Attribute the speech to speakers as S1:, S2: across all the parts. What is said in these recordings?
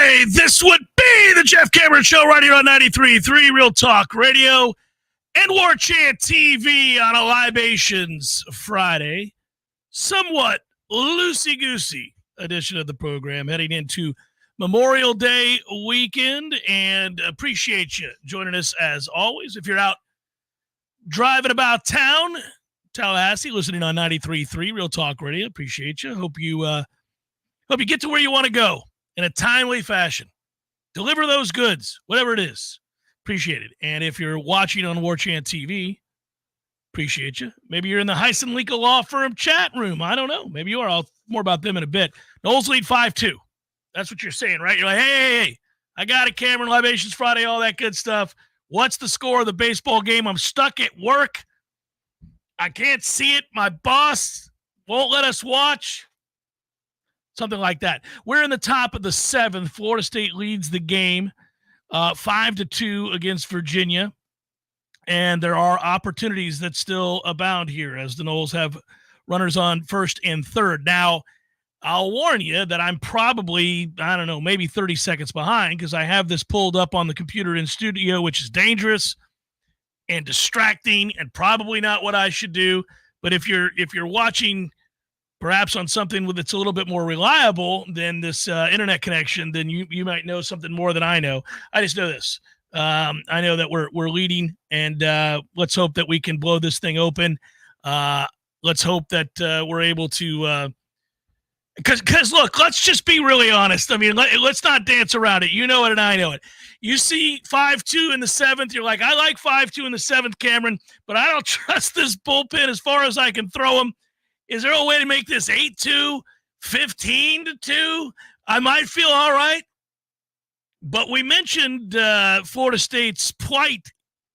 S1: Hey, this would be the Jeff Cameron Show right here on 93.3 Real Talk Radio and Warchant TV on a Libations Friday. Somewhat loosey-goosey edition of the program heading into Memorial Day weekend, and appreciate you joining us as always. If you're out driving about town, Tallahassee, listening on 93.3 Real Talk Radio, appreciate you. Hope you get to where you want to go in a timely fashion. Deliver those goods, whatever it is. Appreciate it. And if you're watching on Warchant TV, appreciate you. Maybe you're in the Heisenlika Law Firm chat room. I don't know. Maybe you are. I'll more about them in a bit. Knowles lead 5-2. That's what you're saying, right? You're like, hey, I got it, Cameron, Libations Friday, all that good stuff. What's the score of the baseball game? I'm stuck at work. I can't see it. My boss won't let us watch. Something like that. We're in the top of the seventh. Florida State leads the game 5-2 against Virginia. And there are opportunities that still abound here as the Noles have runners on first and third. Now, I'll warn you that I'm probably, maybe 30 seconds behind because I have this pulled up on the computer in studio, which is dangerous and distracting and probably not what I should do. But if you're watching perhaps on something that's a little bit more reliable than this internet connection, then you might know something more than I know. I just know this. I know that we're leading, and let's hope that we can blow this thing open. Let's hope that we're able to because look, let's just be really honest. I mean, let's not dance around it. You know it and I know it. You see 5-2 in the seventh. You're like, I like 5-2 in the seventh, Cameron, but I don't trust this bullpen as far as I can throw them. Is there a way to make this 8-2, 15-2? I might feel all right. But we mentioned Florida State's plight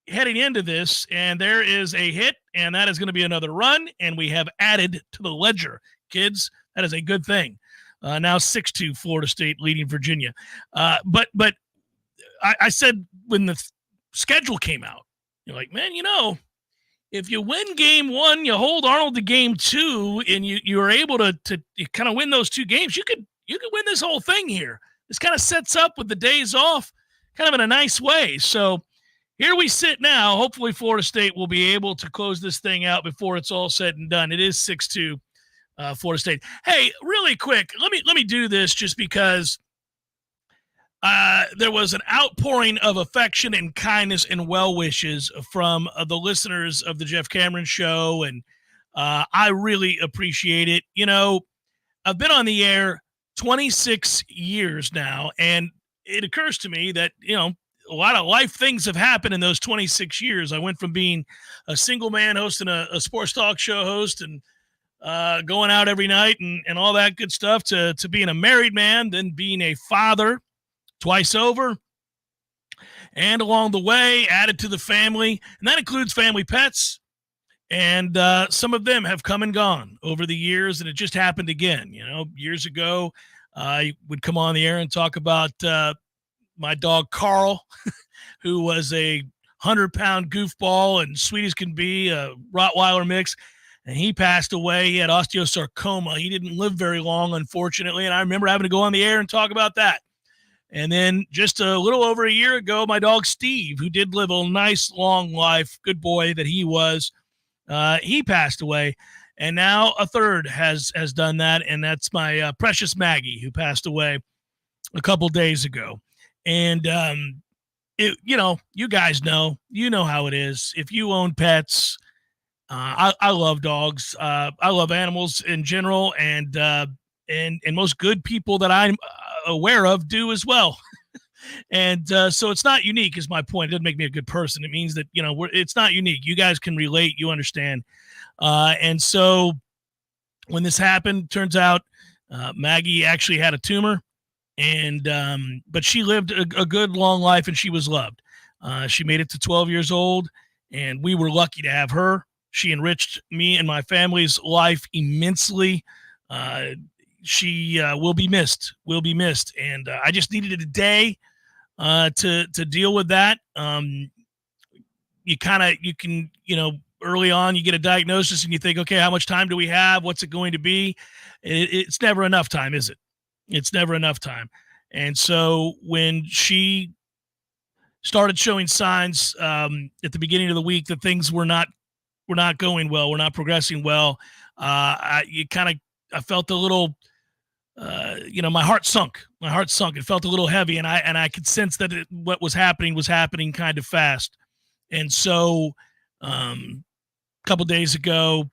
S1: heading into this, and there is a hit, and that is going to be another run, and we have added to the ledger. Kids, that is a good thing. Now 6-2 Florida State leading Virginia. But I said when the schedule came out, you're like, man, if you win game one, you hold Arnold to game two, and you are able to kind of win those two games, you could win this whole thing here. This kind of sets up with the days off kind of in a nice way. So here we sit now. Hopefully Florida State will be able to close this thing out before it's all said and done. It is 6-2 Florida State. Hey, really quick, let me do this just because there was an outpouring of affection and kindness and well wishes from the listeners of the Jeff Cameron Show, and I really appreciate it. I've been on the air 26 years now, and it occurs to me that, a lot of life things have happened in those 26 years. I went from being a single man hosting a sports talk show host and going out every night and all that good stuff to being a married man, then being a father twice over, and along the way added to the family, and that includes family pets. And some of them have come and gone over the years, and it just happened again. Years ago, I would come on the air and talk about my dog Carl, who was a 100-pound goofball and sweet as can be, a Rottweiler mix, and he passed away. He had osteosarcoma. He didn't live very long, unfortunately, and I remember having to go on the air and talk about that. And then just a little over a year ago, my dog Steve, who did live a nice, long life, good boy that he was, he passed away. And now a third has done that, and that's my precious Maggie, who passed away a couple days ago. And, you guys know, how it is. If you own pets, I love dogs. I love animals in general, and most good people that I'm aware of do as well. And so it's not unique is my point. It doesn't make me a good person. It means that, it's not unique. You guys can relate. You understand. And so when this happened, turns out Maggie actually had a tumor, and but she lived a good, long life, and she was loved. She made it to 12 years old, and we were lucky to have her. She enriched me and my family's life immensely. She will be missed. And I just needed a day to deal with that. You can, early on you get a diagnosis and you think, okay, how much time do we have? What's it going to be? It's never enough time, is it? It's never enough time. And so when she started showing signs at the beginning of the week that things were not going well, we're not progressing well, I felt a little, my heart sunk. It felt a little heavy, and I could sense that what was happening kind of fast. And so a couple days ago,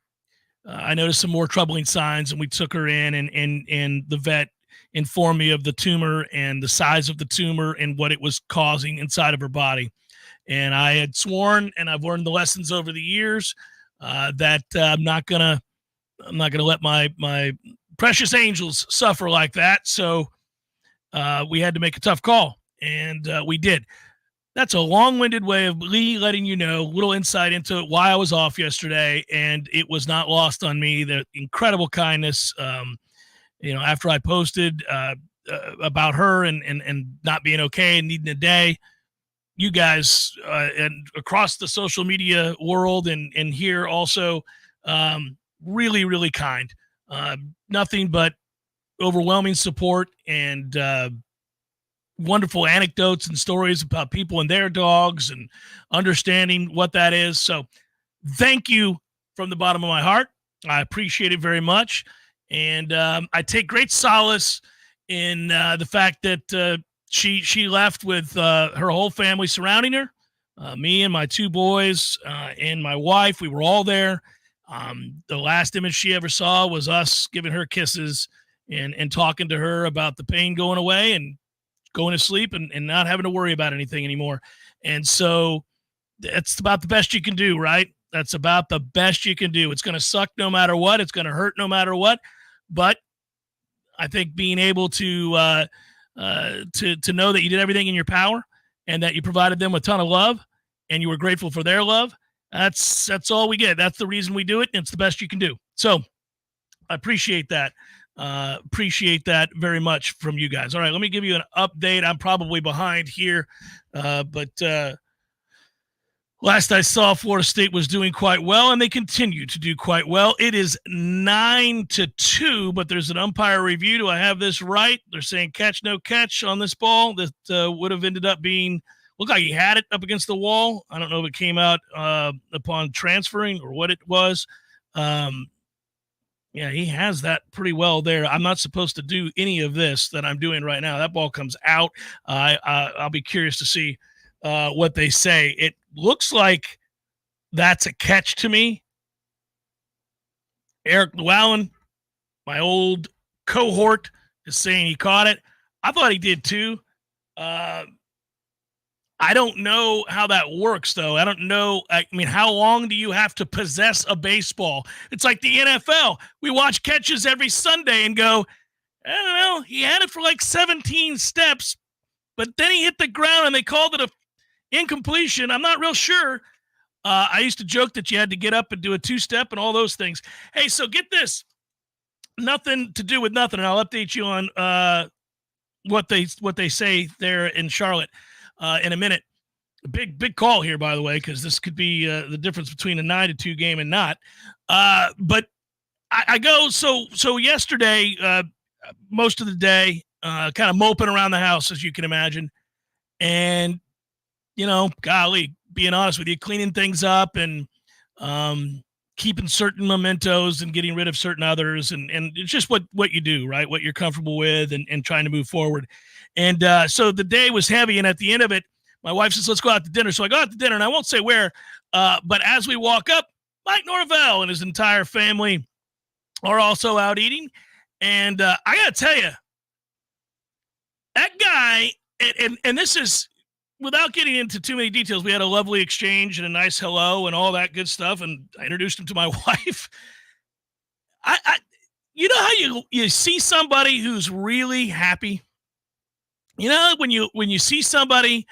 S1: I noticed some more troubling signs, and we took her in, and the vet informed me of the tumor and the size of the tumor and what it was causing inside of her body. And I had sworn, and I've learned the lessons over the years, that I'm not gonna let my precious angels suffer like that. So we had to make a tough call, and we did. That's a long-winded way of me letting you know, a little insight into why I was off yesterday, and it was not lost on me the incredible kindness. After I posted about her and not being okay and needing a day, you guys and across the social media world and here also, really, really kind. Nothing but overwhelming support and wonderful anecdotes and stories about people and their dogs and understanding what that is. So thank you from the bottom of my heart. I appreciate it very much. And I take great solace in the fact that she left with her whole family surrounding her, me and my two boys and my wife. We were all there. The last image she ever saw was us giving her kisses and talking to her about the pain going away and going to sleep and not having to worry about anything anymore. And so that's about the best you can do, right? That's about the best you can do. It's going to suck no matter what. It's going to hurt no matter what. But I think being able to know that you did everything in your power and that you provided them a ton of love and you were grateful for their love, that's all we get. That's the reason we do it, and it's the best you can do. So I appreciate that. Appreciate that very much from you guys. All right, let me give you an update. I'm probably behind here, but last I saw, Florida State was doing quite well, and they continue to do quite well. It is 9-2, but there's an umpire review. Do I have this right? They're saying catch, no catch on this ball. That would have ended up being, looked like he had it up against the wall. I don't know if it came out upon transferring or what it was. Yeah, he has that pretty well there. I'm not supposed to do any of this that I'm doing right now. That ball comes out. I'll be curious to see what they say. It looks like that's a catch to me. Eric Llewellyn, my old cohort, is saying he caught it. I thought he did too. I don't know how that works, though. I don't know. I mean, how long do you have to possess a baseball? It's like the NFL. We watch catches every Sunday and go, I don't know. He had it for like 17 steps, but then he hit the ground and they called it a incompletion. I'm not real sure. I used to joke that you had to get up and do a two-step and all those things. Hey, so get this. Nothing to do with nothing, and I'll update you on what they say there in Charlotte in a minute. A big call here, by the way, because this could be the difference between a 9-2 game and not. But I go so yesterday, most of the day, kind of moping around the house, as you can imagine, and golly, being honest with you, cleaning things up and keeping certain mementos and getting rid of certain others, and it's just what you do, right? What you're comfortable with, and trying to move forward. And so the day was heavy, and at the end of it, my wife says, let's go out to dinner. So I go out to dinner, and I won't say where, but as we walk up, Mike Norvell and his entire family are also out eating. And I got to tell you, that guy, and this is, without getting into too many details, we had a lovely exchange and a nice hello and all that good stuff, and I introduced him to my wife. I you know how you see somebody who's really happy? When you see somebody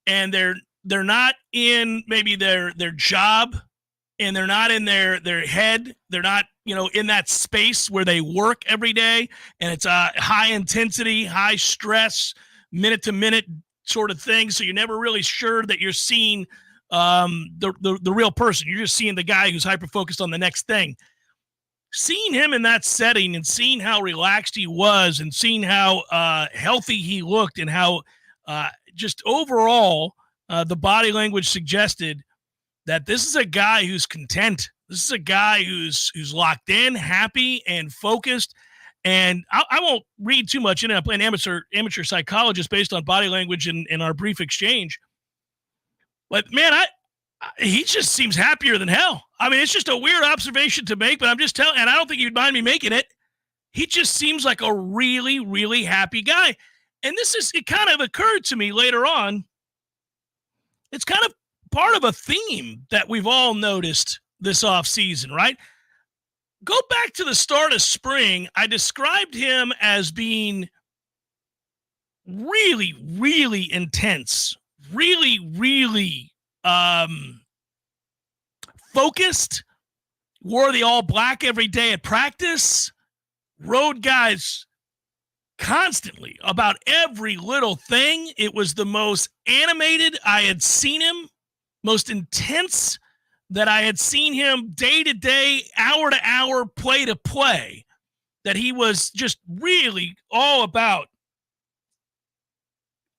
S1: and they're not in maybe their job, and they're not in their head, they're not in that space where they work every day, and it's a high intensity, high stress, minute to minute sort of thing. So you're never really sure that you're seeing the real person. You're just seeing the guy who's hyper focused on the next thing. seeing him in that setting and seeing how relaxed he was and seeing how healthy he looked and how just overall the body language suggested that this is a guy who's content. This is a guy who's locked in, happy, and focused. And I won't read too much in it. I'm playing amateur psychologist based on body language in our brief exchange. But, man, he just seems happier than hell. I mean, it's just a weird observation to make, but I'm just telling, and I don't think you'd mind me making it. He just seems like a really, really happy guy. And it kind of occurred to me later on. It's kind of part of a theme that we've all noticed this offseason, right? Go back to the start of spring. I described him as being really, really intense, really, really focused, wore the all black every day at practice, rode guys constantly about every little thing. It was the most animated I had seen him, most intense that I had seen him day to day, hour to hour, play to play, that he was just really all about,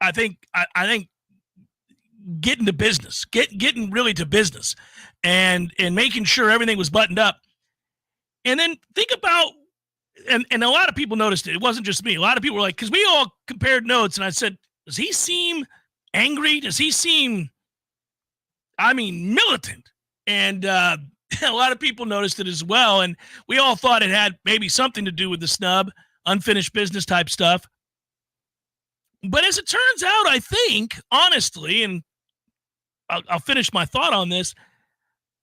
S1: I think getting to business, getting really to business and making sure everything was buttoned up. And then think about, and a lot of people noticed it. It wasn't just me. A lot of people were like, because we all compared notes, and I said, does he seem angry? Does he seem, militant? And a lot of people noticed it as well. And we all thought it had maybe something to do with the snub, unfinished business type stuff. But as it turns out, I think, honestly, and I'll finish my thought on this,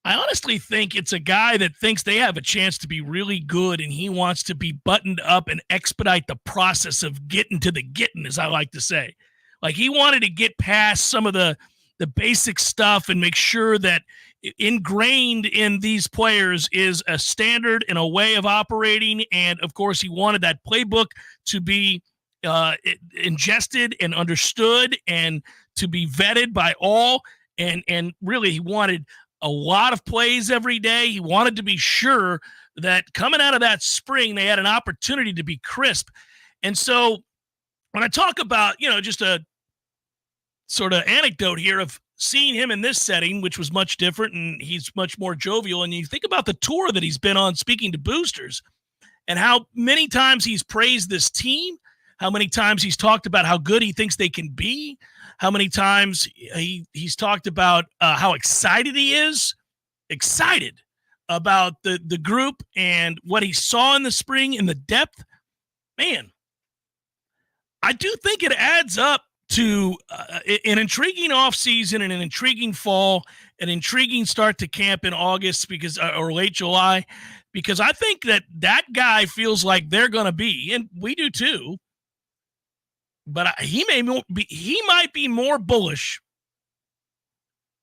S1: I honestly think it's a guy that thinks they have a chance to be really good, and he wants to be buttoned up and expedite the process of getting to the getting, as I like to say. Like, he wanted to get past some of the basic stuff and make sure that ingrained in these players is a standard and a way of operating. And, of course, he wanted that playbook to be ingested and understood and to be vetted by all. And really, he wanted a lot of plays every day. He wanted to be sure that coming out of that spring, they had an opportunity to be crisp. And so when I talk about, just a sort of anecdote here of seeing him in this setting, which was much different, and he's much more jovial, and you think about the tour that he's been on speaking to boosters and how many times he's praised this team, how many times he's talked about how good he thinks they can be, how many times he's talked about how excited he is, about the group and what he saw in the spring and the depth. Man, I do think it adds up to an intriguing offseason and an intriguing fall, an intriguing start to camp in August or late July, because I think that guy feels like they're going to be, and we do too, but he might be more bullish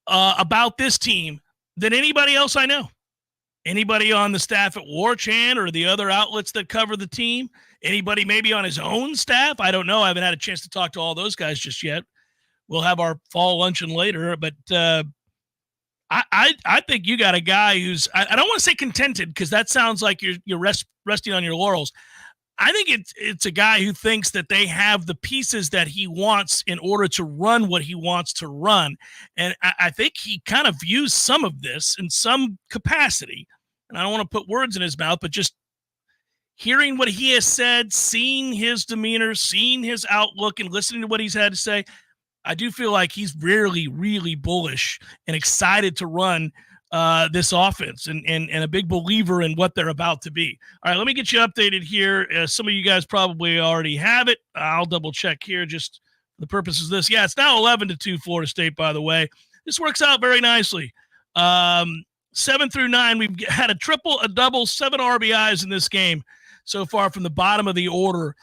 S1: about this team than anybody else I know. Anybody on the staff at Warchant or the other outlets that cover the team, anybody maybe on his own staff. I don't know. I haven't had a chance to talk to all those guys just yet. We'll have our fall luncheon later, but I think you got a guy who's, I don't want to say contented, because that sounds like you're resting on your laurels. I think it's a guy who thinks that they have the pieces that he wants in order to run what he wants to run. And I think he kind of views some of this in some capacity. And I don't want to put words in his mouth, but just hearing what he has said, seeing his demeanor, seeing his outlook, and listening to what he's had to say, I do feel like he's really, really bullish and excited to run this offense and a big believer in what they're about to be. All right, let me get you updated here. Some of you guys probably already have it. I'll double check here just for the purposes of this. Yeah, it's now 11-2 Florida State, by the way. This works out very nicely. 7 through 9, we've had a triple, a double, 7 RBIs in this game so far from the bottom of the order.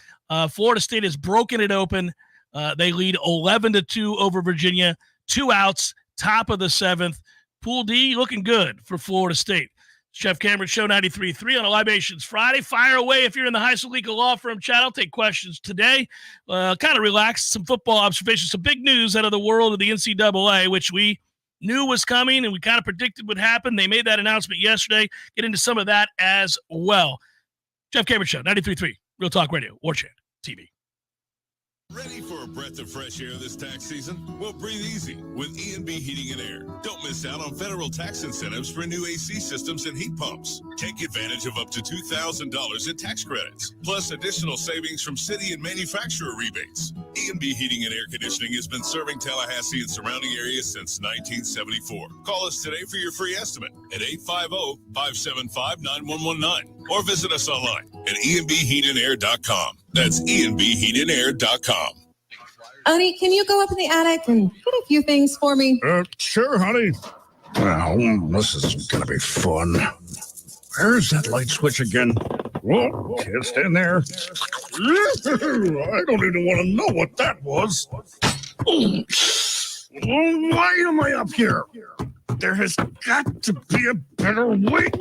S1: Florida State has broken it open. They lead 11-2 over Virginia. 2 outs, top of the 7th. Pool D looking good for Florida State. Jeff Cameron Show 93.3 on a Libations Friday. Fire away if you're in the High School Legal Law Firm chat. I'll take questions today. Kind of relaxed, some football observations, some big news out of the world of the NCAA, which we knew was coming and we kind of predicted would happen. They made that announcement yesterday. Get into some of that as well. Jeff Cameron Show, 93.3, Real Talk Radio, Warchant TV.
S2: Ready for a breath of fresh air this tax season? Well, breathe easy with E&B Heating and Air. Don't miss out on federal tax incentives for new AC systems and heat pumps. Take advantage of up to $2,000 in tax credits, plus additional savings from city and manufacturer rebates. E&B Heating and Air Conditioning has been serving Tallahassee and surrounding areas since 1974. Call us today for your free estimate at 850-575-9119 or visit us online at ENBHeatAndAir.com. That's ENBHeatAndAir.com.
S3: Honey, can you go up in the attic and get a few things for me?
S4: Sure, honey. Well, this is going to be fun. Where's that light switch again? Whoa, can't stand there. I don't even want to know what that was. Why am I up here? There has got to be a better way.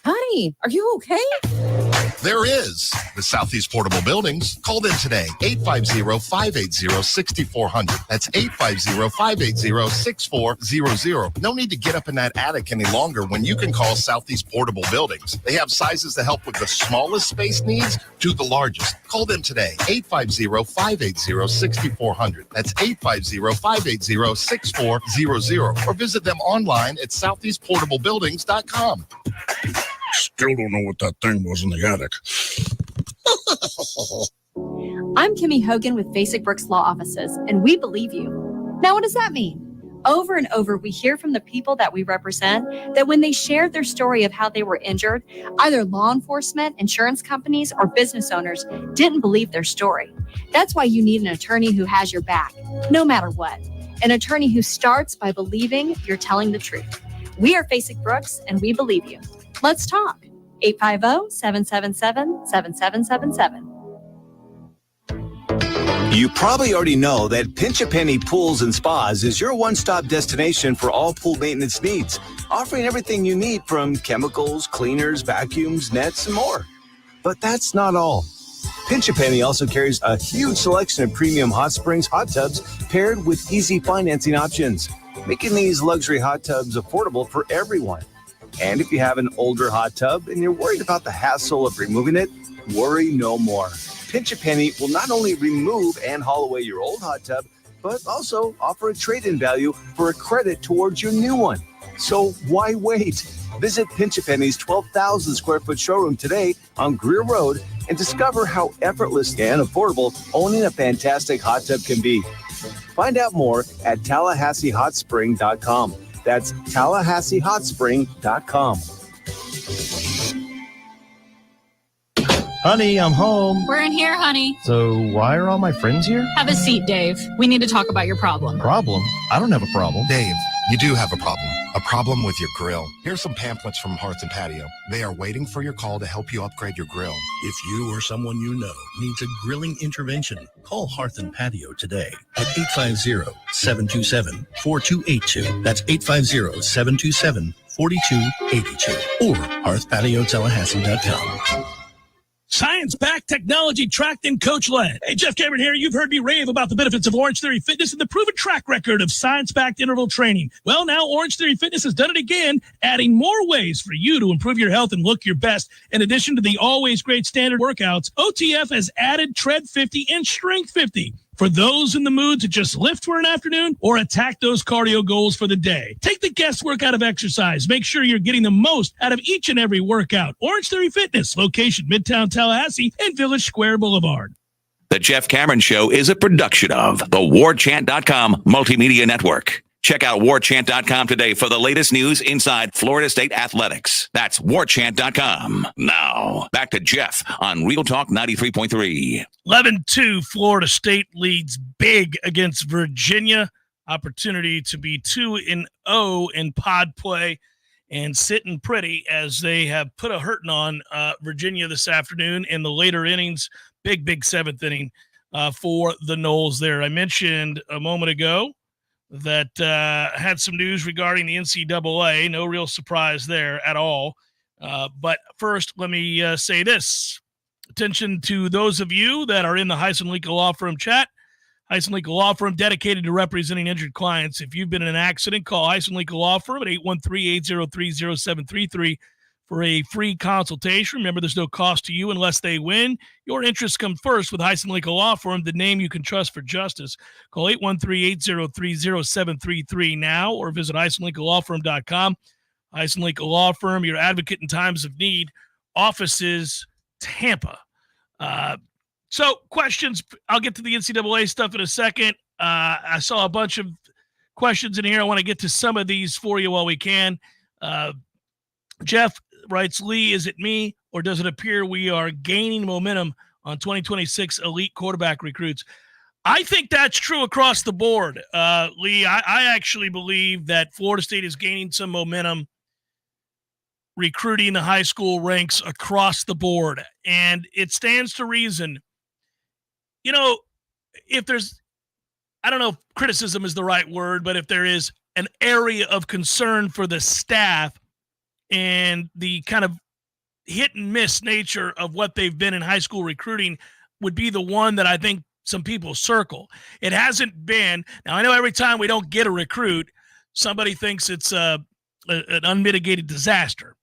S3: Honey, are you okay?
S5: There is. The Southeast Portable Buildings. Call them today. 850-580-6400. That's 850-580-6400. No need to get up in that attic any longer when you can call Southeast Portable Buildings. They have sizes to help with the smallest space needs to the largest. Call them today. 850-580-6400. That's 850-580-6400. Or visit them online at southeastportablebuildings.com.
S4: Still don't know what that thing was in the attic.
S6: I'm Kimmy Hogan with Basic Brooks Law Offices, and we believe you. Now, what does that mean? Over and over, we hear from the people that we represent that when they shared their story of how they were injured, either law enforcement, insurance companies, or business owners didn't believe their story. That's why you need an attorney who has your back, no matter what. An attorney who starts by believing you're telling the truth. We are Basic Brooks, and we believe you. Let's talk. 850-777-7777.
S7: You probably already know that Pinch a Penny Pools and Spas is your one-stop destination for all pool maintenance needs, offering everything you need from chemicals, cleaners, vacuums, nets, and more. But that's not all. Pinch a Penny also carries a huge selection of premium hot springs hot tubs paired with easy financing options, making these luxury hot tubs affordable for everyone. And if you have an older hot tub and you're worried about the hassle of removing it, worry no more. Pinch a Penny will not only remove and haul away your old hot tub, but also offer a trade-in value for a credit towards your new one. So why wait? Visit Pinch a Penny's 12,000 square foot showroom today on Greer Road and discover how effortless and affordable owning a fantastic hot tub can be. Find out more at TallahasseeHotSpring.com. That's TallahasseeHotSpring.com.
S8: Honey, I'm home.
S9: We're in here, honey.
S8: So why are all my friends here?
S9: Have a seat, Dave. We need to talk about your problem.
S8: Problem? I don't have a problem.
S5: Dave, you do have a problem. A problem with your grill. Here's some pamphlets from Hearth and Patio. They are waiting for your call to help you upgrade your grill.
S10: If you or someone you know needs a grilling intervention, call Hearth and Patio today at 850-727-4282. That's 850-727-4282 or hearthpatiotallahassee.com.
S1: Science-backed, technology-tracked, and coach-led. Hey, Jeff Cameron here. You've heard me rave about the benefits of Orange Theory Fitness and the proven track record of science-backed interval training. Well, now Orange Theory Fitness has done it again, adding more ways for you to improve your health and look your best. In addition to the always great standard workouts, OTF has added Tread 50 and Strength 50. For those in the mood to just lift for an afternoon or attack those cardio goals for the day. Take the guesswork out of exercise. Make sure you're getting the most out of each and every workout. Orange Theory Fitness, location Midtown Tallahassee and Village Square Boulevard.
S11: The Jeff Cameron Show is a production of the Warchant.com Multimedia Network. Check out Warchant.com today for the latest news inside Florida State athletics. That's Warchant.com. Now, back to Jeff on Real Talk 93.3.
S1: 11-2, Florida State leads big against Virginia. Opportunity to be 2-0 in pod play and sitting pretty as they have put a hurting on Virginia this afternoon in the later innings. Big seventh inning for the Noles there. I mentioned a moment ago that had some news regarding the NCAA. No real surprise there at all. But first, let me say this. Attention to those of you that are in the Heisen Legal Law Firm chat. Heisen Legal Law Firm, dedicated to representing injured clients. If you've been in an accident, call Heisen Legal Law Firm at 813-803-0733 for a free consultation. Remember, there's no cost to you unless they win. Your interests come first with Heisen Legal Law Firm, the name you can trust for justice. Call 813-803-0733 now or visit HeisenLegalLawFirm.com. Heisen Legal Law Firm, your advocate in times of need. Offices, Tampa. So questions, I'll get to the NCAA stuff in a second. I saw a bunch of questions in here. I want to get to some of these for you while we can. Jeff writes, Lee, is it me or does it appear we are gaining momentum on 2026 elite quarterback recruits? I think that's true across the board. Lee, I actually believe that Florida State is gaining some momentum recruiting the high school ranks across the board. And it stands to reason, you know, if there's, I don't know if criticism is the right word, but if there is an area of concern for the staff and the kind of hit and miss nature of what they've been in high school recruiting would be the one that I think some people circle. It hasn't been. Now, I know every time we don't get a recruit, somebody thinks it's an unmitigated disaster.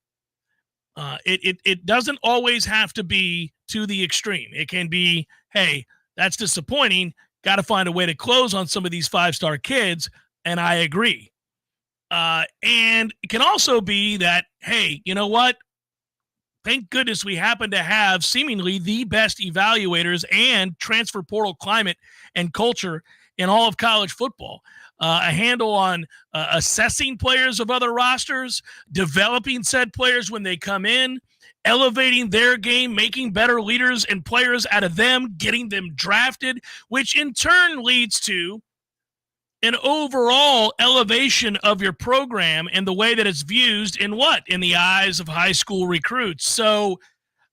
S1: It doesn't always have to be to the extreme. It can be, hey, that's disappointing. Got to find a way to close on some of these five-star kids, and I agree. And it can also be that, hey, you know what? Thank goodness we happen to have seemingly the best evaluators and transfer portal climate and culture in all of college football. A handle on assessing players of other rosters, developing said players when they come in, elevating their game, making better leaders and players out of them, getting them drafted, which in turn leads to an overall elevation of your program and the way that it's viewed in what? In the eyes of high school recruits. So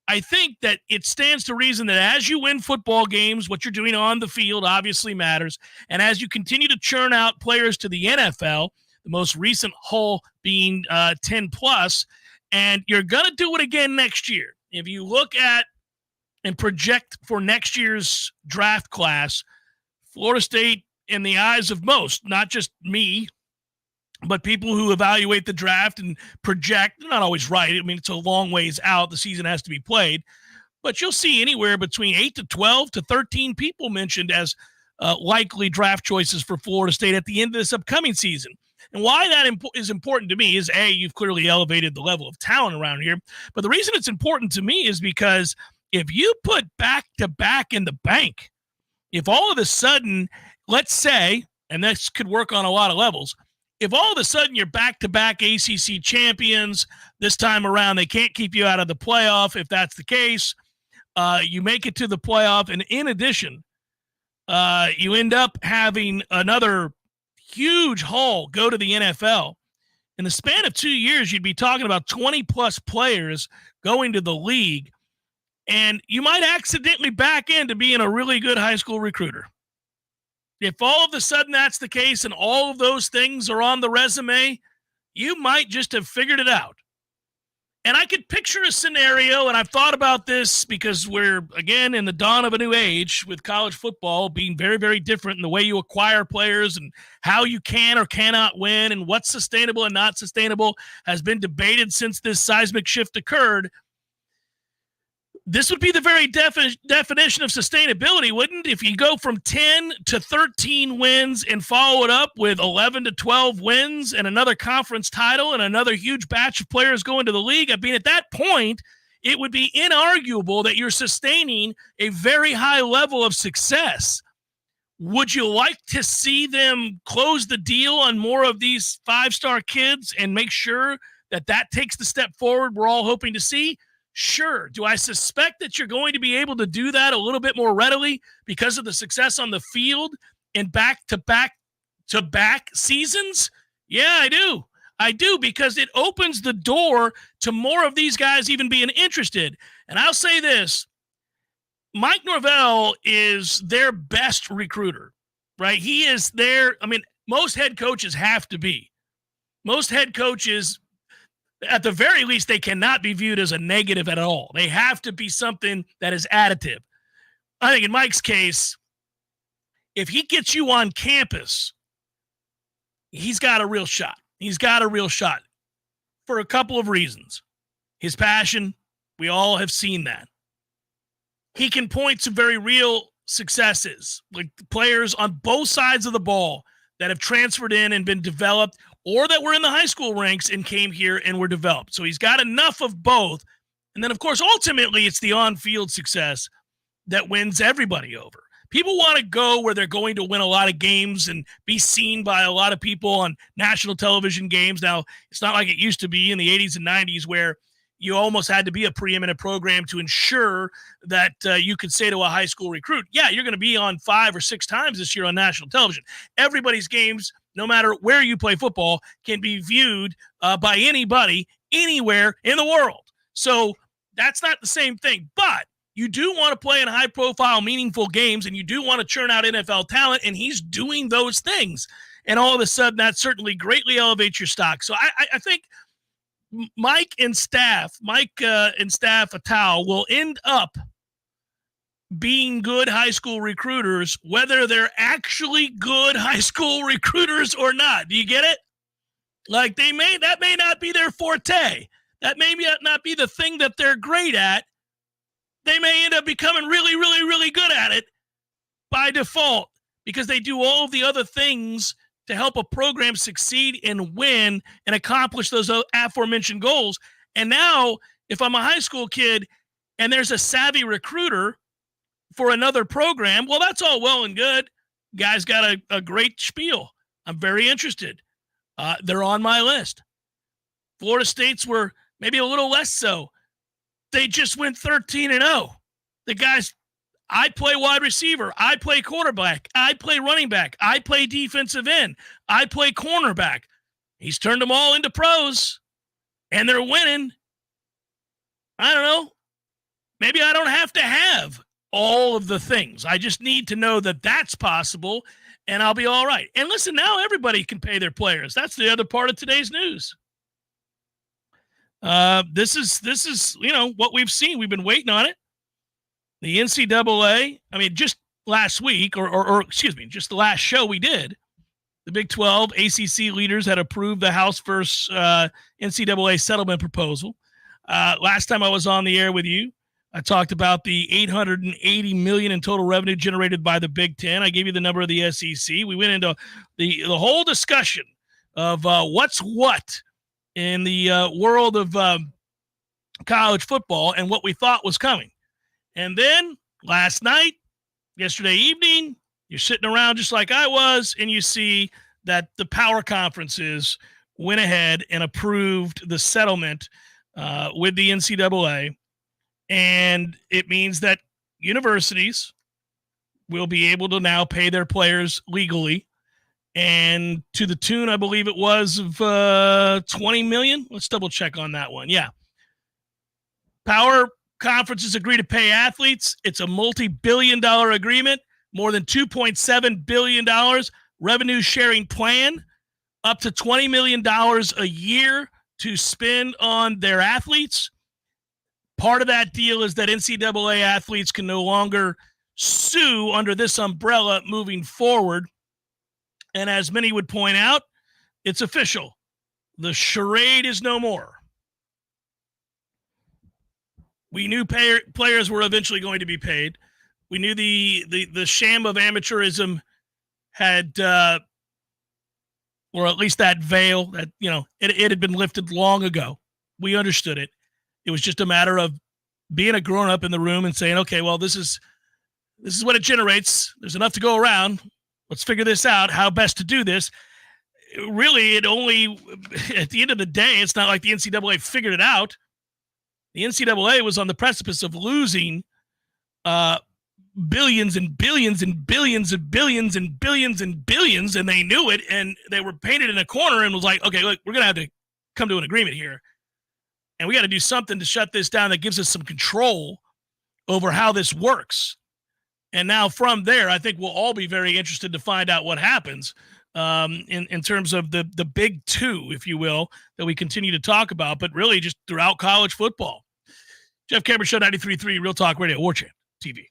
S1: I think that it stands to reason that as you win football games, what you're doing on the field obviously matters. And as you continue to churn out players to the NFL, the most recent haul being 10 plus, and you're going to do it again next year. If you look at and project for next year's draft class, Florida State, in the eyes of most, not just me, but people who evaluate the draft and project, they're not always right. I mean, it's a long ways out. The season has to be played. But you'll see anywhere between 8 to 12 to 13 people mentioned as likely draft choices for Florida State at the end of this upcoming season. And why that is important to me is, A, you've clearly elevated the level of talent around here. But the reason it's important to me is because if you put back-to-back in the bank, if all of a sudden, let's say, and this could work on a lot of levels, if all of a sudden you're back-to-back ACC champions, this time around they can't keep you out of the playoff. If that's the case, you make it to the playoff, and in addition, you end up having another huge haul go to the NFL. In the span of 2 years, you'd be talking about 20-plus players going to the league, and you might accidentally back into being a really good high school recruiter. If all of a sudden that's the case and all of those things are on the resume, you might just have figured it out. And I could picture a scenario, and I've thought about this because we're, again, in the dawn of a new age with college football being very, very different in the way you acquire players and how you can or cannot win and what's sustainable and not sustainable has been debated since this seismic shift occurred. This would be the very definition of sustainability, wouldn't it? If you go from 10 to 13 wins and follow it up with 11 to 12 wins and another conference title and another huge batch of players going to the league. I mean, at that point, it would be inarguable that you're sustaining a very high level of success. Would you like to see them close the deal on more of these five-star kids and make sure that that takes the step forward we're all hoping to see? Sure. Do I suspect that you're going to be able to do that a little bit more readily because of the success on the field and back-to-back seasons? Yeah, I do. I do, because it opens the door to more of these guys even being interested. And I'll say this, Mike Norvell is their best recruiter, right? He is their, I mean, most head coaches have to be. Most head coaches, at the very least, they cannot be viewed as a negative at all. They have to be something that is additive. I think in Mike's case, if he gets you on campus, he's got a real shot. He's got a real shot for a couple of reasons. His passion, we all have seen that. He can point to very real successes, like players on both sides of the ball that have transferred in and been developed, or that were in the high school ranks and came here and were developed. So he's got enough of both. And then, of course, ultimately, it's the on-field success that wins everybody over. People want to go where they're going to win a lot of games and be seen by a lot of people on national television games. Now, it's not like it used to be in the 80s and 90s where you almost had to be a preeminent program to ensure that you could say to a high school recruit, yeah, you're going to be on 5 or 6 times this year on national television. Everybody's games, no matter where you play football, can be viewed by anybody, anywhere in the world. So that's not the same thing. But you do want to play in high-profile, meaningful games, and you do want to churn out NFL talent, and he's doing those things. And all of a sudden, that certainly greatly elevates your stock. So I think Mike and staff Atal will end up being good high school recruiters, whether they're actually good high school recruiters or not. Do you get it? Like that may not be their forte. That may not be the thing that they're great at. They may end up becoming really, really, really good at it by default because they do all of the other things to help a program succeed and win and accomplish those aforementioned goals. And now, if I'm a high school kid and there's a savvy recruiter for another program, well, that's all well and good. Guy's got a great spiel. I'm very interested. They're on my list. Florida State's were maybe a little less so. They just went 13-0. The guys, I play wide receiver. I play quarterback. I play running back. I play defensive end. I play cornerback. He's turned them all into pros, and they're winning. I don't know. Maybe I don't have to have all of the things. I just need to know that that's possible, and I'll be all right. And listen, now everybody can pay their players. That's the other part of today's news. This is what we've seen. We've been waiting on it. The NCAA, just last week, or just the last show we did, the Big 12 ACC leaders had approved the House first NCAA settlement proposal. Last time I was on the air with you, I talked about the $880 million in total revenue generated by the Big Ten. I gave you the number of the SEC. We went into the whole discussion of what's what in the world of college football and what we thought was coming. And then yesterday evening, you're sitting around just like I was, and you see that the power conferences went ahead and approved the settlement with the NCAA. And it means that universities will be able to now pay their players legally. And to the tune, I believe it was, of $20 million. Let's double check on that one. Yeah. Power conferences agree to pay athletes. It's a multi-billion-dollar agreement, more than $2.7 billion revenue sharing plan, up to $20 million a year to spend on their athletes. Part of that deal is that NCAA athletes can no longer sue under this umbrella moving forward. And as many would point out, it's official. The charade is no more. We knew players were eventually going to be paid. We knew the sham of amateurism had, or at least that veil that, it had been lifted long ago. We understood it. It was just a matter of being a grown-up in the room and saying, okay, well, this is what it generates. There's enough to go around. Let's figure this out, how best to do this. Really, at the end of the day, it's not like the NCAA figured it out. The NCAA was on the precipice of losing billions and billions and billions and billions and billions and billions, and they knew it, and they were painted in a corner and was like, okay, look, we're going to have to come to an agreement here. And we got to do something to shut this down that gives us some control over how this works. And now from there, I think we'll all be very interested to find out what happens in terms of the big two, if you will, that we continue to talk about, but really just throughout college football. Jeff Cameron Show, 93.3 Real Talk Radio, Warchant TV.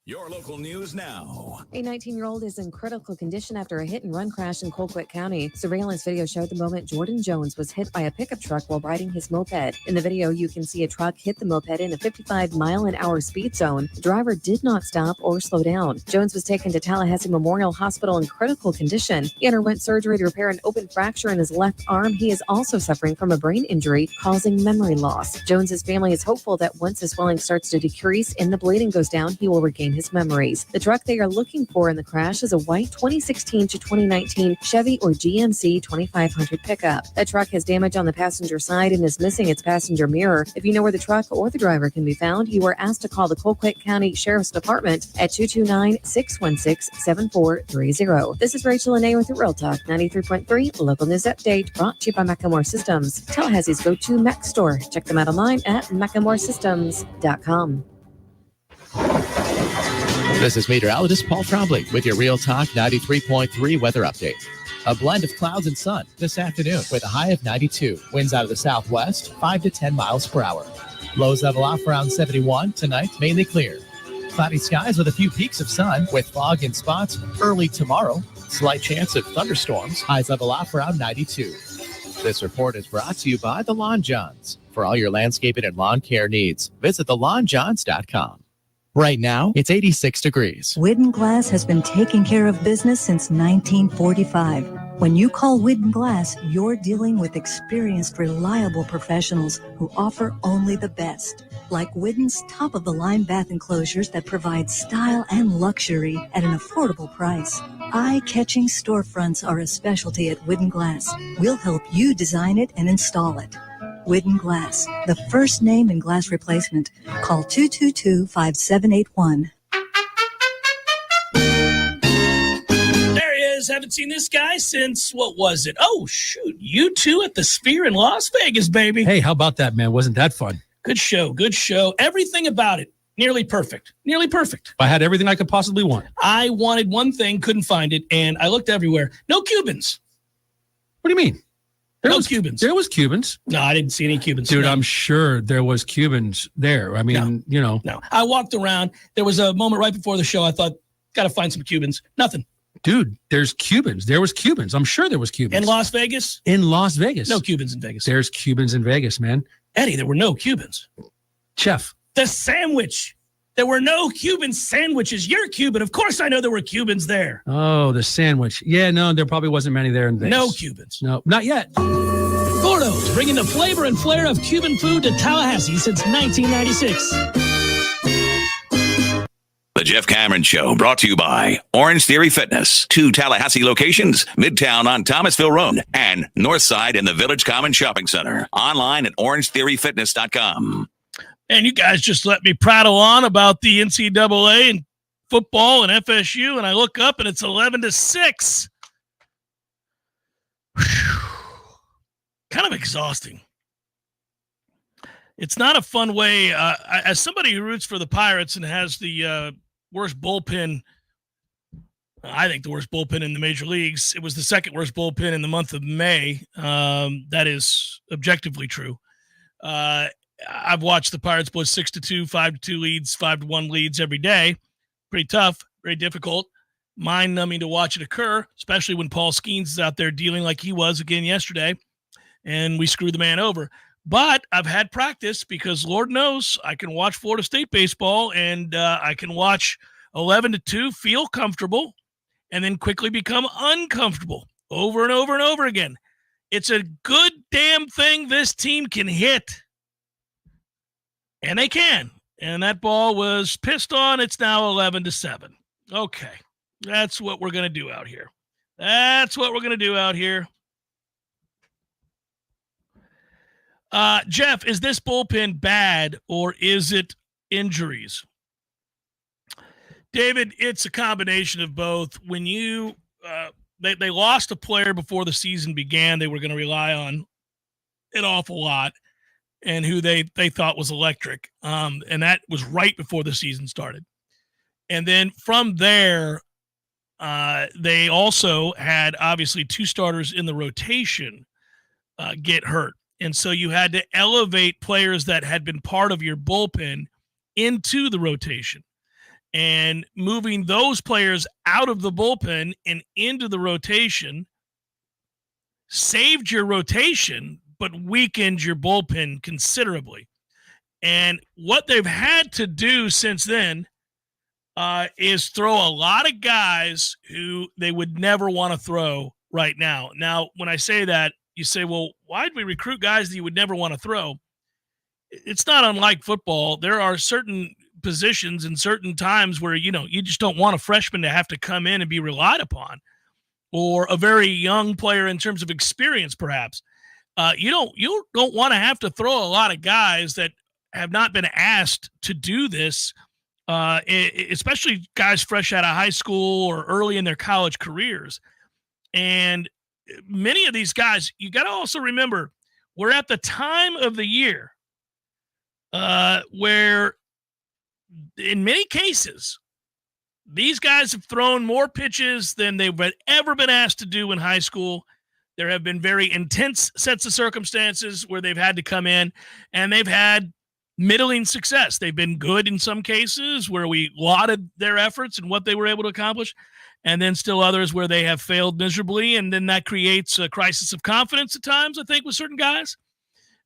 S11: Your local news now.
S3: A 19-year-old is in critical condition after a hit-and-run crash in Colquitt County. Surveillance video showed the moment Jordan Jones was hit by a pickup truck while riding his moped. In the video, you can see a truck hit the moped in a 55-mile-an-hour speed zone. The driver did not stop or slow down. Jones was taken to Tallahassee Memorial Hospital in critical condition. He underwent surgery to repair an open fracture in his left arm. He is also suffering from a brain injury causing memory loss. Jones's family is hopeful that once his swelling starts to decrease and the bleeding goes down, he will regain his memories. The truck they are looking for in the crash is a white 2016 to 2019 Chevy or GMC 2500 pickup. That truck has damage on the passenger side and is missing its passenger mirror. If you know where the truck or the driver can be found, you are asked to call the Colquitt County Sheriff's Department at 229-616-7430. This is Rachel Lene with the Real Talk 93.3 Local News Update, brought to you by Macklemore Systems, Tallahassee's go-to Mac store. Check them out online at MaclemoreSystems.com.
S12: This is meteorologist Paul Trombley with your Real Talk 93.3 weather update. A blend of clouds and sun this afternoon with a high of 92. Winds out of the southwest, 5 to 10 miles per hour. Lows level off around 71. Tonight, mainly clear. Cloudy skies with a few peaks of sun with fog in spots early tomorrow. Slight chance of thunderstorms. Highs level off around 92. This report is brought to you by the Lawn Johns. For all your landscaping and lawn care needs, visit thelawnjohns.com. Right now, it's 86 degrees.
S13: Widden Glass has been taking care of business since 1945. When you call Widden Glass, you're dealing with experienced, reliable professionals who offer only the best. Like Widden's top-of-the-line bath enclosures that provide style and luxury at an affordable price. Eye-catching storefronts are a specialty at Widden Glass. We'll help you design it and install it. Widden Glass, the first name in glass replacement. Call 222-5781.
S1: There he is. Haven't seen this guy since, what was it? Oh, shoot. You two at the Sphere in Las Vegas, baby.
S14: Hey, how about that, man? Wasn't that fun?
S1: Good show. Good show. Everything about it. Nearly perfect. Nearly perfect.
S14: I had everything I could possibly want.
S1: I wanted one thing, couldn't find it, and I looked everywhere. No Cubans.
S14: What do you mean?
S1: No Cubans.
S14: There was Cubans.
S1: No, I didn't see any Cubans.
S14: Dude,
S1: no.
S14: I'm sure there was Cubans there. I mean, you know.
S1: No. I walked around. There was a moment right before the show. I thought, got to find some Cubans. Nothing.
S14: Dude, there's Cubans. There was Cubans. I'm sure there was Cubans.
S1: In Las Vegas?
S14: In Las Vegas.
S1: No Cubans in Vegas.
S14: There's Cubans in Vegas, man.
S1: Eddie, there were no Cubans.
S14: Chef.
S1: The sandwich. There were no Cuban sandwiches. You're Cuban. Of course I know there were Cubans there.
S14: Oh, the sandwich. Yeah, no, there probably wasn't many there in Vegas.
S1: No Cubans.
S14: No, not yet.
S1: Gordo's, bringing the flavor and flair of Cuban food to Tallahassee since 1996.
S11: The Jeff Cameron Show, brought to you by Orange Theory Fitness. 2 Tallahassee locations, Midtown on Thomasville Road and Northside in the Village Common Shopping Center. Online at orangetheoryfitness.com.
S1: And you guys just let me prattle on about the NCAA and football and FSU, and I look up and it's 11-6. Kind of exhausting. It's not a fun way. As somebody who roots for the Pirates and has the worst bullpen, I think the worst bullpen in the major leagues, it was the second worst bullpen in the month of May. That is objectively true. I've watched the Pirates blow 6-2, 5-2 leads, 5-1 leads every day. Pretty tough, very difficult. Mind-numbing to watch it occur, especially when Paul Skeens is out there dealing like he was again yesterday, and we screwed the man over. But I've had practice because Lord knows I can watch Florida State baseball, and I can watch 11-2, feel comfortable, and then quickly become uncomfortable over and over and over again. It's a good damn thing this team can hit. And they can. And that ball was pissed on. It's now 11-7. Okay. That's what we're going to do out here. Jeff, is this bullpen bad or is it injuries? David, it's a combination of both. When you they lost a player before the season began they were going to rely on an awful lot, and who they thought was electric. And that was right before the season started. And then from there, they also had obviously 2 starters in the rotation get hurt. And so you had to elevate players that had been part of your bullpen into the rotation. And moving those players out of the bullpen and into the rotation saved your rotation, but weakened your bullpen considerably. And what they've had to do since then is throw a lot of guys who they would never want to throw right now. Now, when I say that, you say, well, why did we recruit guys that you would never want to throw? It's not unlike football. There are certain positions and certain times where, you just don't want a freshman to have to come in and be relied upon, or a very young player in terms of experience, perhaps. You don't want to have to throw a lot of guys that have not been asked to do this, especially guys fresh out of high school or early in their college careers. And many of these guys, you got to also remember, we're at the time of the year where in many cases, these guys have thrown more pitches than they've ever been asked to do in high school. There have been very intense sets of circumstances where they've had to come in, and they've had middling success. They've been good in some cases where we lauded their efforts and what they were able to accomplish, and then still others where they have failed miserably, and then that creates a crisis of confidence at times, I think, with certain guys.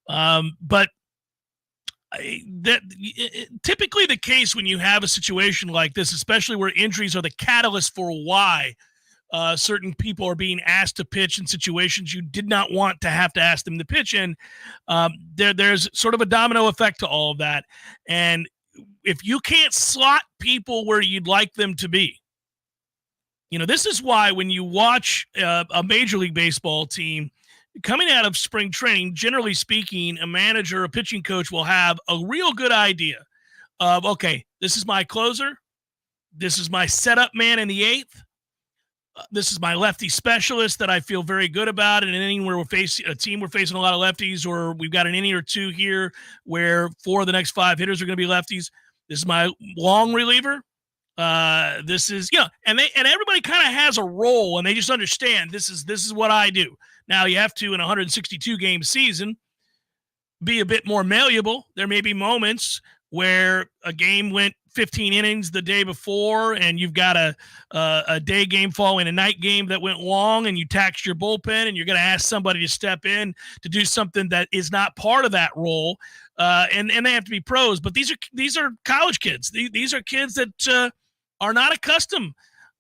S1: But typically the case when you have a situation like this, especially where injuries are the catalyst for why certain people are being asked to pitch in situations you did not want to have to ask them to pitch in, there's sort of a domino effect to all of that. And if you can't slot people where you'd like them to be, this is why when you watch a Major League Baseball team coming out of spring training, generally speaking, a manager, a pitching coach will have a real good idea of, okay, this is my closer. This is my setup man in the eighth. This is my lefty specialist that I feel very good about. And in an inning where we're facing a lot of lefties, or we've got an inning or two here where 4 of the next 5 hitters are going to be lefties. This is my long reliever. This is, and everybody kind of has a role, and they just understand this is what I do. Now you have to, in a 162 game season, be a bit more malleable. There may be moments where a game went 15 innings the day before, and you've got a day game following a night game that went long, and you taxed your bullpen, and you're going to ask somebody to step in to do something that is not part of that role. And they have to be pros, but these are college kids. These are kids that are not accustomed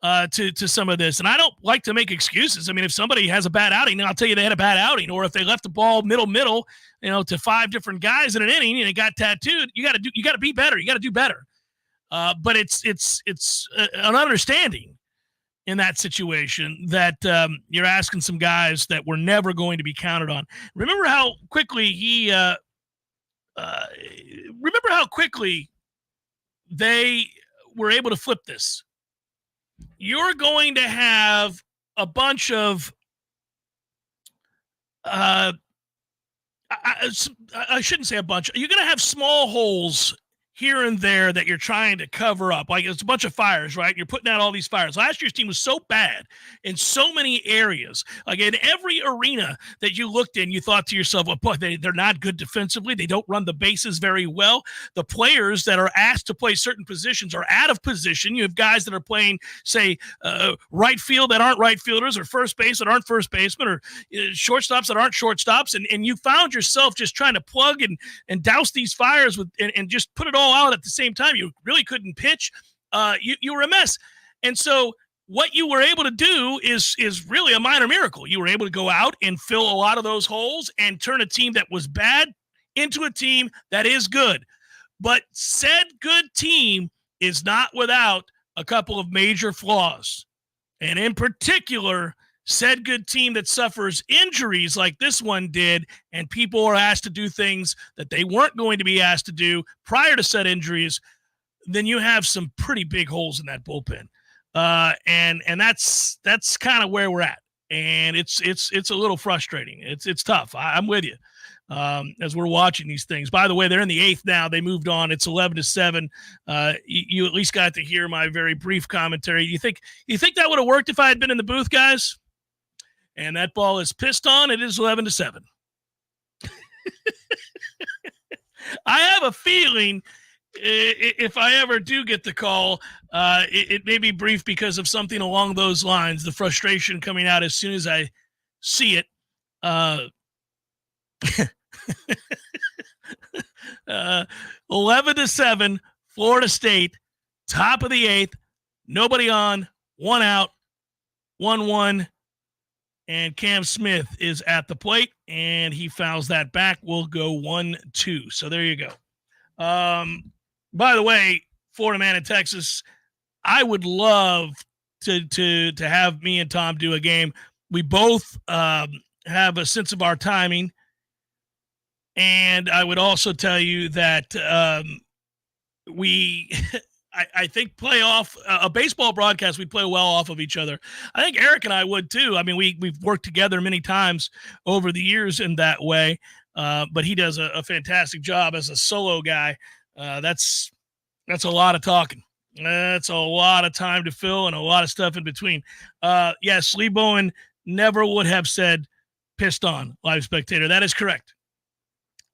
S1: to some of this. And I don't like to make excuses. I mean, if somebody has a bad outing, I'll tell you they had a bad outing. Or if they left the ball middle, to 5 different guys in an inning and it got tattooed, you got to be better. You got to do better. But it's an understanding in that situation that you're asking some guys that were never going to be counted on. Remember how quickly they were able to flip this. You're going to have a bunch of I shouldn't say a bunch. You're going to have small holes here and there that you're trying to cover up. Like it's a bunch of fires, right? You're putting out all these fires. Last year's team was so bad in so many areas. Like in every arena that you looked in, you thought to yourself, well, boy, they're not good defensively. They don't run the bases very well. The players that are asked to play certain positions are out of position. You have guys that are playing, say, right field that aren't right fielders, or first base that aren't first basemen, or shortstops that aren't shortstops. And you found yourself just trying to plug and douse these fires with and just put it all out at the same time. You really couldn't pitch. You were a mess. And so what you were able to do is really a minor miracle. You were able to go out and fill a lot of those holes and turn a team that was bad into a team that is good. But said good team is not without a couple of major flaws. And in particular, said good team that suffers injuries like this one did, and people are asked to do things that they weren't going to be asked to do prior to said injuries, then you have some pretty big holes in that bullpen. And that's kind of where we're at. And it's a little frustrating. It's tough. I'm with you. As we're watching these things. By the way, they're in the 8th now. They moved on. It's 11-7. You at least got to hear my very brief commentary. You think that would have worked if I had been in the booth, guys? And that ball is pissed on. It is 11-7. I have a feeling if I ever do get the call, it may be brief because of something along those lines. The frustration coming out as soon as I see it. 11-7, Florida State, top of the 8th, nobody on, 1 out, 1-1, and Cam Smith is at the plate, and he fouls that back. We'll go 1-2. So there you go. By the way, Florida man in Texas, I would love to have me and Tom do a game. We both have a sense of our timing. And I would also tell you that I think play off a baseball broadcast, we play well off of each other. I think Eric and I would too. I mean, we've worked together many times over the years in that way, but he does a fantastic job as a solo guy. That's a lot of talking. That's a lot of time to fill and a lot of stuff in between. Yes, Lee Bowen never would have said pissed on live spectator. That is correct.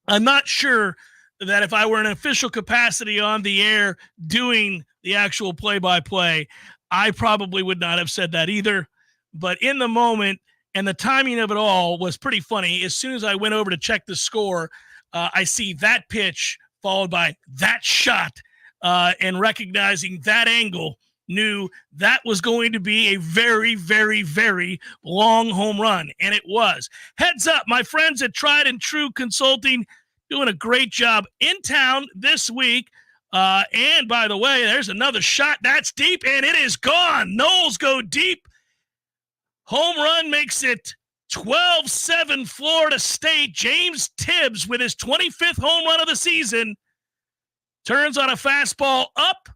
S1: I'm not sure that if I were in an official capacity on the air doing the actual play-by-play, I probably would not have said that either. But in the moment, and the timing of it all was pretty funny. As soon as I went over to check the score, I see that pitch followed by that shot, and recognizing that angle, knew that was going to be a very, very, very long home run, and it was. Heads up, my friends at Tried and True Consulting, doing a great job in town this week. And by the way, there's another shot that's deep, and it is gone. Noles go deep. Home run makes it 12-7 Florida State. James Tibbs with his 25th home run of the season turns on a fastball up,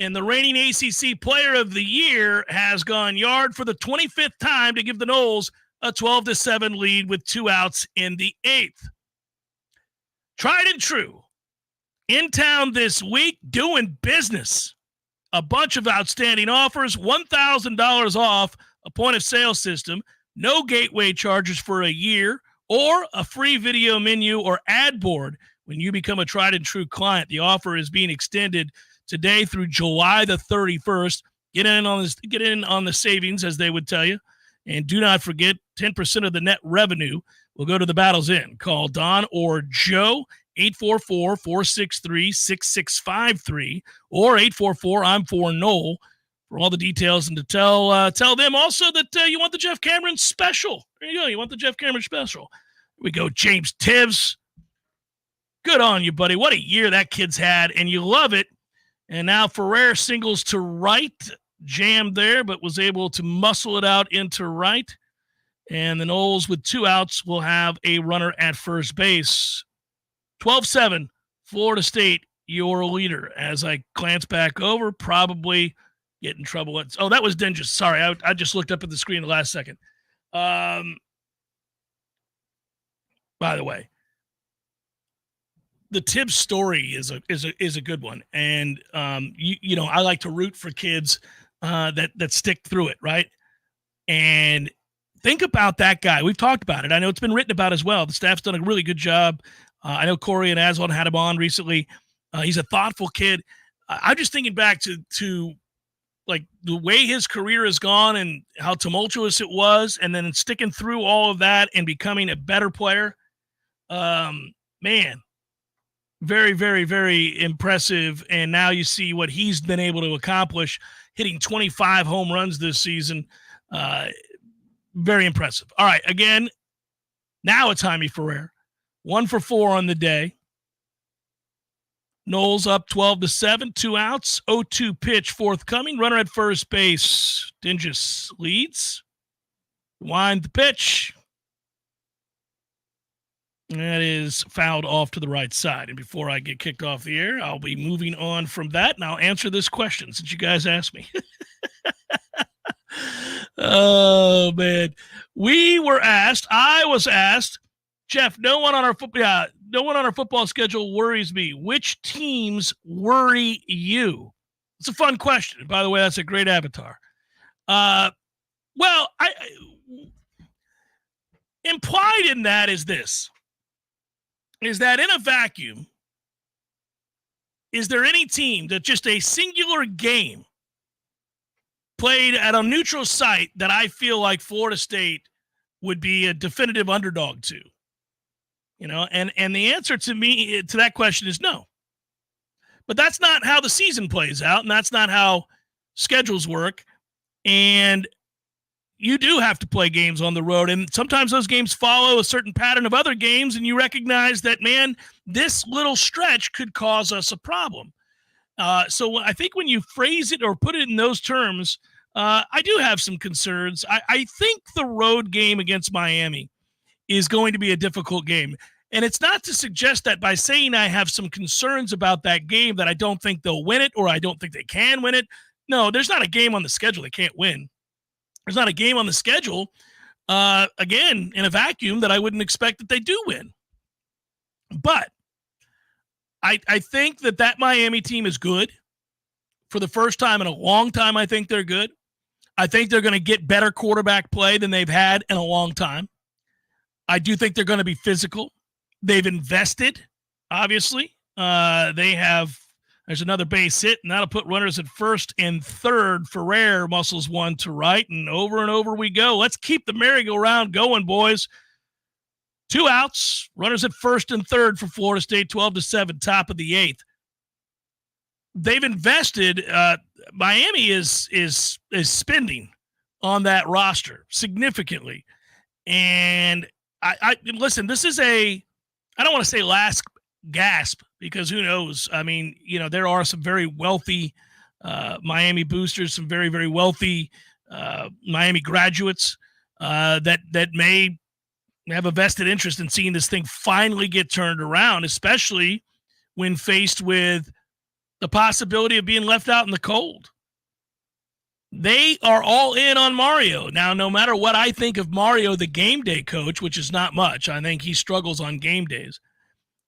S1: and the reigning ACC Player of the Year has gone yard for the 25th time to give the Noles a 12-7 lead with 2 outs in the 8th. Tried and True, in town this week, doing business. A bunch of outstanding offers, $1,000 off a point-of-sale system, no gateway charges for a year, or a free video menu or ad board when you become a Tried and True client. The offer is being extended today through July the 31st. Get in on the savings, as they would tell you. And do not forget, 10% of the net revenue will go to the Battle's End. Call Don or Joe, 844-463-6653, or 844-I'm4Noel for all the details, and to tell them also that you want the Jeff Cameron special. There you go. You want the Jeff Cameron special. Here we go. James Tibbs. Good on you, buddy. What a year that kid's had, and you love it. And now Ferrer singles to right, jammed there, but was able to muscle it out into right. And the Noles, with 2 outs, will have a runner at first base. 12-7, Florida State, your leader. As I glance back over, probably get in trouble. That was Dingus. Sorry, I just looked up at the screen the last second. By the way, the Tibbs story is a good one, and you know, I like to root for kids that stick through it, right? And think about that guy. We've talked about it. I know it's been written about as well. The staff's done a really good job. I know Corey and Aswan had him on recently. He's a thoughtful kid. I'm just thinking back to like the way his career has gone and how tumultuous it was, and then sticking through all of that and becoming a better player. Man, very, very, very impressive. And now you see what he's been able to accomplish, hitting 25 home runs this season. Very impressive. All right, again, now it's Jaime Ferrer. 1 for 4 on the day. Noles up 12-7, 2 outs, 0-2 pitch forthcoming. Runner at first base. Dingus leads. Wind the pitch. That is fouled off to the right side. And before I get kicked off the air, I'll be moving on from that, and I'll answer this question since you guys asked me. Oh, man. I was asked, Jeff, no one on our football schedule worries me. Which teams worry you? It's a fun question. By the way, that's a great avatar. Well, implied in that is this, is that in a vacuum, is there any team that just a singular game played at a neutral site that I feel like Florida State would be a definitive underdog to? And the answer to that question is no. But that's not how the season plays out, and that's not how schedules work. And you do have to play games on the road, and sometimes those games follow a certain pattern of other games, and you recognize that, man, this little stretch could cause us a problem. So I think when you phrase it or put it in those terms, I do have some concerns. I think the road game against Miami is going to be a difficult game. And it's not to suggest that by saying I have some concerns about that game that I don't think they'll win it or I don't think they can win it. No, there's not a game on the schedule they can't win. There's not a game on the schedule, again, in a vacuum that I wouldn't expect that they do win. But I think that Miami team is good. For the first time in a long time, I think they're good. I think they're going to get better quarterback play than they've had in a long time. I do think they're going to be physical. They've invested, obviously. There's another base hit, and that'll put runners at first and third. Ferrer muscles one to right, and over we go. Let's keep the merry-go-round going, boys. 2 outs, runners at first and third for Florida State, 12-7, top of the 8th. They've invested. Miami is spending on that roster significantly, and I listen. This is I don't want to say last gasp because who knows? I mean, there are some very wealthy Miami boosters, some very, very wealthy Miami graduates that may have a vested interest in seeing this thing finally get turned around, especially when faced with the possibility of being left out in the cold. They are all in on Mario. Now, no matter what I think of Mario, the game day coach, which is not much, I think he struggles on game days.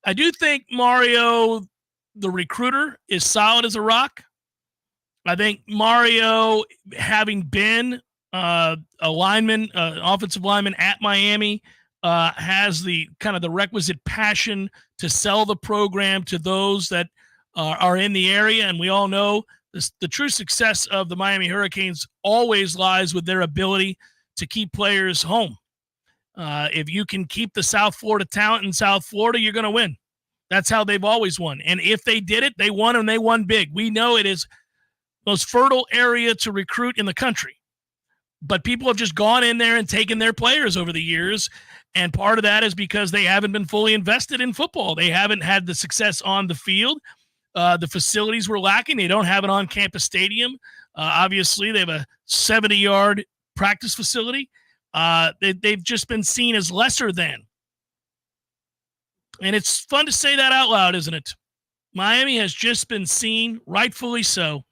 S1: I do think Mario, the recruiter, is solid as a rock. I think Mario, having been a lineman, offensive lineman at Miami, has the kind of the requisite passion to sell the program to those that are in the area. And we all know the true success of the Miami Hurricanes always lies with their ability to keep players home. If you can keep the South Florida talent in South Florida, you're going to win. That's how they've always won. And if they did it, they won, and they won big. We know it is the most fertile area to recruit in the country. But people have just gone in there and taken their players over the years, and part of that is because they haven't been fully invested in football. They haven't had the success on the field. The facilities were lacking. They don't have an on-campus stadium. Obviously, they have a 70-yard practice facility. They've just been seen as lesser than. And it's fun to say that out loud, isn't it? Miami has just been seen, rightfully so,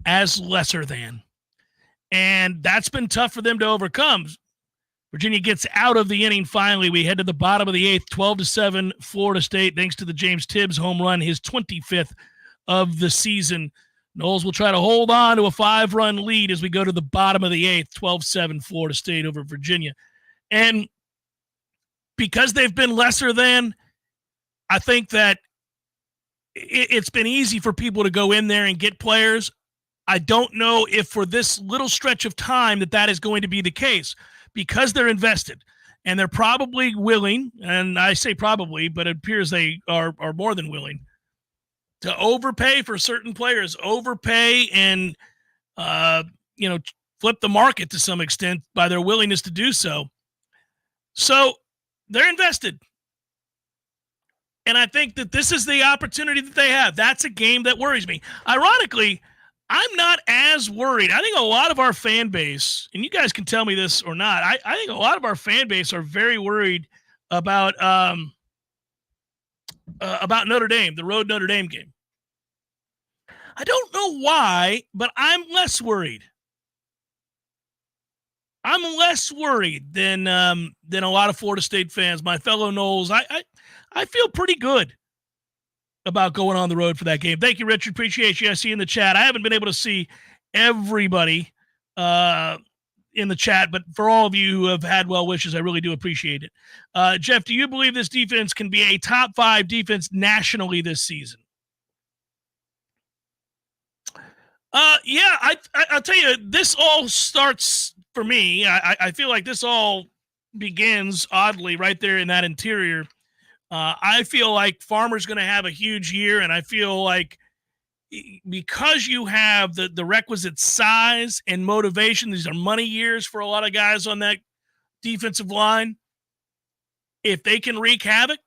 S1: as lesser than. And that's been tough for them to overcome. Virginia gets out of the inning finally. We head to the bottom of the 8th, 12-7, Florida State, thanks to the James Tibbs home run, his 25th of the season. Noles will try to hold on to a 5-run lead as we go to the bottom of the 8th, 12-7, Florida State over Virginia. And because they've been lesser than, I think that it's been easy for people to go in there and get players. I don't know if for this little stretch of time that is going to be the case, because they're invested and they're probably willing, and I say probably, but it appears they are more than willing to overpay for certain players, overpay and, flip the market to some extent by their willingness to do so. So they're invested. And I think that this is the opportunity that they have. That's a game that worries me. Ironically, I'm not as worried. I think a lot of our fan base, and you guys can tell me this or not, I think a lot of our fan base are very worried about Notre Dame, the road Notre Dame game. I don't know why, but I'm less worried. I'm less worried than a lot of Florida State fans, my fellow Noles. I feel pretty good about going on the road for that game. Thank you, Richard. Appreciate you. I see you in the chat. I haven't been able to see everybody in the chat, but for all of you who have had well wishes, I really do appreciate it. Jeff, do you believe this defense can be a top 5 defense nationally this season? I'll tell you, this all starts for me. I feel like this all begins oddly right there in that interior. I feel like Farmer's going to have a huge year, and I feel like because you have the requisite size and motivation, these are money years for a lot of guys on that defensive line. If they can wreak havoc,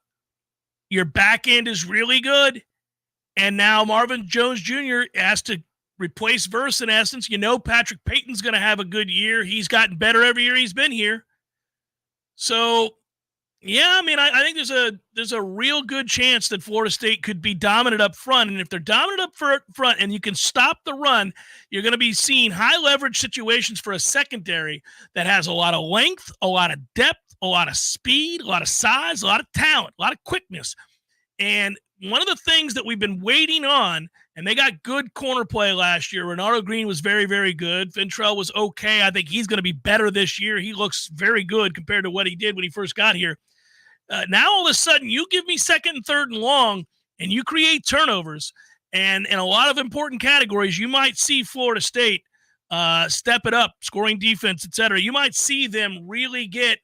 S1: your back end is really good. And now Marvin Jones Jr. has to replace Verse in essence. Patrick Payton's going to have a good year. He's gotten better every year he's been here. So, yeah, I think there's a real good chance that Florida State could be dominant up front. And if they're dominant up front and you can stop the run, you're going to be seeing high leverage situations for a secondary that has a lot of length, a lot of depth, a lot of speed, a lot of size, a lot of talent, a lot of quickness. And one of the things that we've been waiting on, and they got good corner play last year. Renardo Green was very, very good. Ventrell was okay. I think he's going to be better this year. He looks very good compared to what he did when he first got here. Now, all of a sudden, you give me second and third and long, and you create turnovers. And in a lot of important categories, you might see Florida State step it up, scoring defense, et cetera. You might see them really get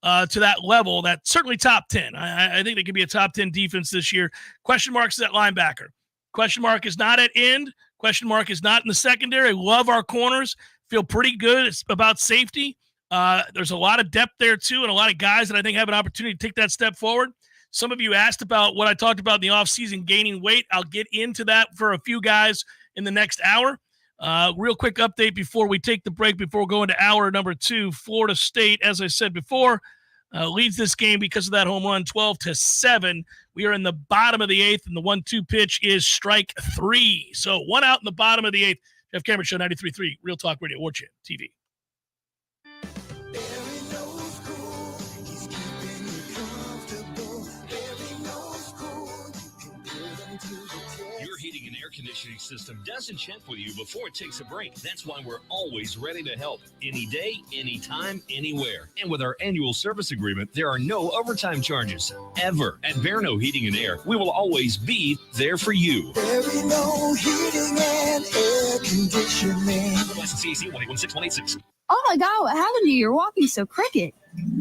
S1: to that level, that's certainly top 10. I think they could be a top 10 defense this year. Question marks at linebacker. Question mark is not at end. Question mark is not in the secondary. Love our corners. Feel pretty good about safety. There's a lot of depth there, too, and a lot of guys that I think have an opportunity to take that step forward. Some of you asked about what I talked about in the offseason, gaining weight. I'll get into that for a few guys in the next hour. Real quick update before we take the break, before we go into hour number 2. Florida State, as I said before, leads this game because of that home run, 12-7. We are in the bottom of the 8th, and the 1-2 pitch is strike 3. So 1 out in the bottom of the 8th. Jeff Cameron Show, 93.3, Real Talk Radio, Warchant TV.
S15: Heating and air conditioning system doesn't check with you before it takes a break. That's why we're always ready to help. Any day, anytime, anywhere. And with our annual service agreement, there are no overtime charges. Ever. At Verno Heating and Air, we will always be there for you.
S16: Verno Heating and Air Conditioning.
S15: License CAC 1816-186.
S17: Oh my God, what happened to you? You're walking so crooked.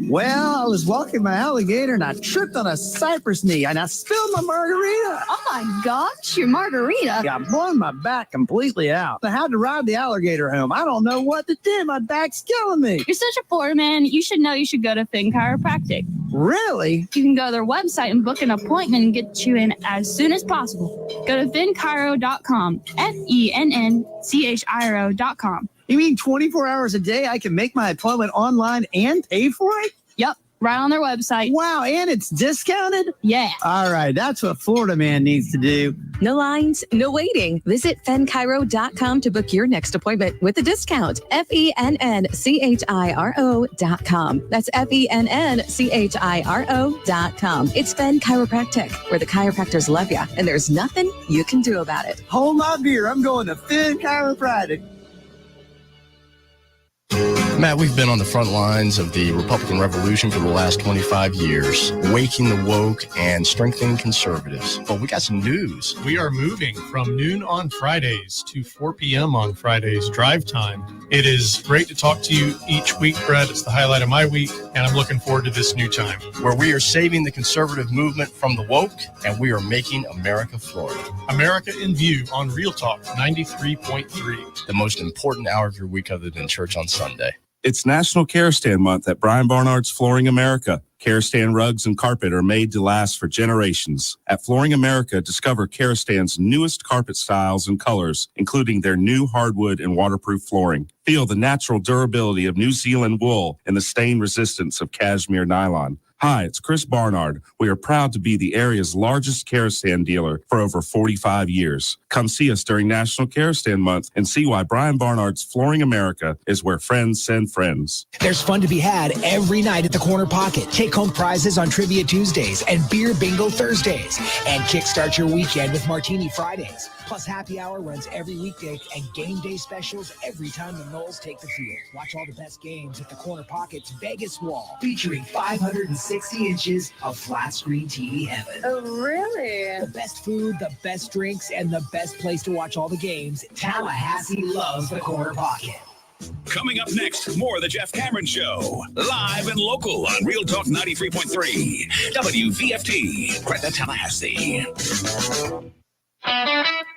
S18: Well, I was walking my alligator and I tripped on a cypress knee and I spilled my margarita.
S17: Oh my gosh, your margarita.
S18: Yeah, I blown my back completely out. I had to ride the alligator home. I don't know what to do. My back's killing me.
S17: You're such a Florida man. You should know you should go to Finn Chiropractic.
S18: Really?
S17: You can go to their website and book an appointment and get you in as soon as possible. Go to FinnChiro.com, FENNCHIRO.com.
S18: You mean 24 hours a day I can make my appointment online and pay for it?
S17: Yep, right on their website.
S18: Wow, and it's discounted?
S17: Yeah.
S18: All right, that's what Florida man needs to do.
S3: No lines, no waiting. Visit FenChiro.com to book your next appointment with a discount. FENNCHIRO.com. That's FENNCHIRO.com. It's Fen Chiropractic, where the chiropractors love you, and there's nothing you can do about it.
S18: Hold my beer. I'm going to Finn Chiropractic.
S8: Matt, we've been on the front lines of the Republican Revolution for the last 25 years, waking the woke and strengthening conservatives. But we got some news.
S19: We are moving from noon on Fridays to 4 p.m. on Fridays, drive time. It is great to talk to you each week, Brett. It's the highlight of my week, and I'm looking forward to this new time.
S8: Where we are saving the conservative movement from the woke, and we are making America Florida.
S19: America in View on Real Talk 93.3.
S8: The most important hour of your week other than church on Sunday.
S20: It's National Care Stand Month at Brian Barnard's Flooring America. Care Stand rugs and carpet are made to last for generations. At Flooring America, discover Care Stand's newest carpet styles and colors, including their new hardwood and waterproof flooring. Feel the natural durability of New Zealand wool and the stain resistance of cashmere nylon. Hi, it's Chris Barnard. We are proud to be the area's largest Care Stand dealer for over 45 years. Come see us during National Care Stand Month and see why Brian Barnard's Flooring America is where friends send friends.
S21: There's fun to be had every night at the Corner Pocket. Take-home prizes on Trivia Tuesdays and Beer Bingo Thursdays. And kickstart your weekend with Martini Fridays. Plus, happy hour runs every weekday and game day specials every time the Noles take the field. Watch all the best games at the Corner Pocket's Vegas Wall, featuring 560 inches of flat screen TV heaven.
S2: Oh, really?
S21: The best food, the best drinks, and the best place to watch all the games. Tallahassee loves the Corner Pocket.
S11: Coming up next, more of the Jeff Cameron Show. Live and local on Real Talk 93.3. WVFT, Greta, Tallahassee.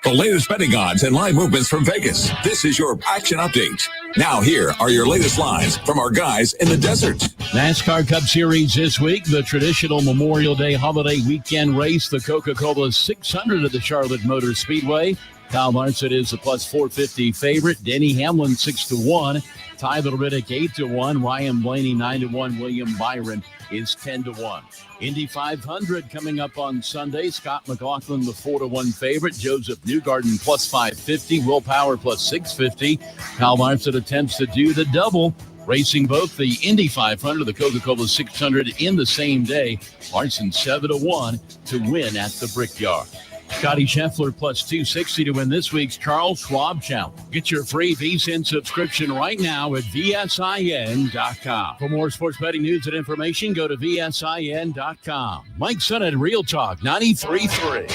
S22: The latest betting odds and live movements from Vegas. This is your action update. Now here are your latest lines from our guys in the desert.
S23: NASCAR Cup Series this week, the traditional Memorial Day holiday weekend race, the Coca-Cola 600 at the Charlotte Motor Speedway. Kyle Larson is the plus 450 favorite. Denny Hamlin 6-1. Tyler Riddick 8-1. Ryan Blaney 9-1. William Byron is 10-1. Indy 500 coming up on Sunday. Scott McLaughlin the 4-1 favorite. Joseph Newgarden plus 550. Will Power plus 650. Kyle Larson attempts to do the double, racing both the Indy 500, the Coca-Cola 600 in the same day. Larson 7-1 to win at the Brickyard. Scotty Scheffler plus 260 to win this week's Charles Schwab Challenge. Get your free VSiN subscription right now at VSIN.com. For more sports betting news and information, go to VSIN.com. Mike Sennett, Real Talk 93.3.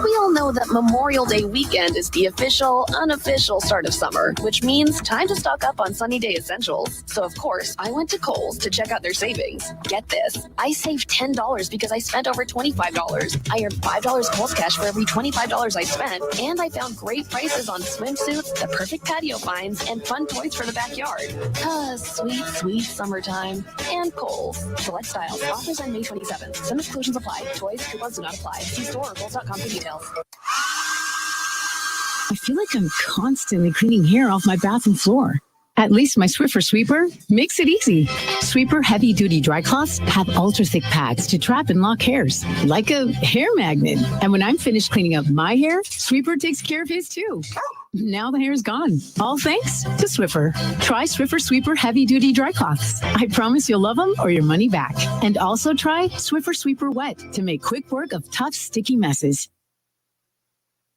S24: We all know that Memorial Day weekend is the official, unofficial start of summer, which means time to stock up on sunny day essentials. So, of course, I went to Kohl's to check out their savings. Get this, I saved $10 because I spent over $25. I earned $5 Kohl's cash for every $25 I spent, and I found great prices on swimsuits, the perfect patio finds, and fun toys for the backyard. Sweet, sweet summertime. And Kohl's. Select styles. Offers on May 27th. Some exclusions apply. Toys, coupons do not apply. See store or Kohl's.com for details.
S25: I feel like I'm constantly cleaning hair off my bathroom floor. At least my Swiffer Sweeper makes it easy. Sweeper heavy-duty dry cloths have ultra-thick pads to trap and lock hairs, like a hair magnet. And when I'm finished cleaning up my hair, Sweeper takes care of his too. Now the hair's gone. All thanks to Swiffer. Try Swiffer Sweeper heavy-duty dry cloths. I promise you'll love them or your money back. And also try Swiffer Sweeper Wet to make quick work of tough, sticky messes.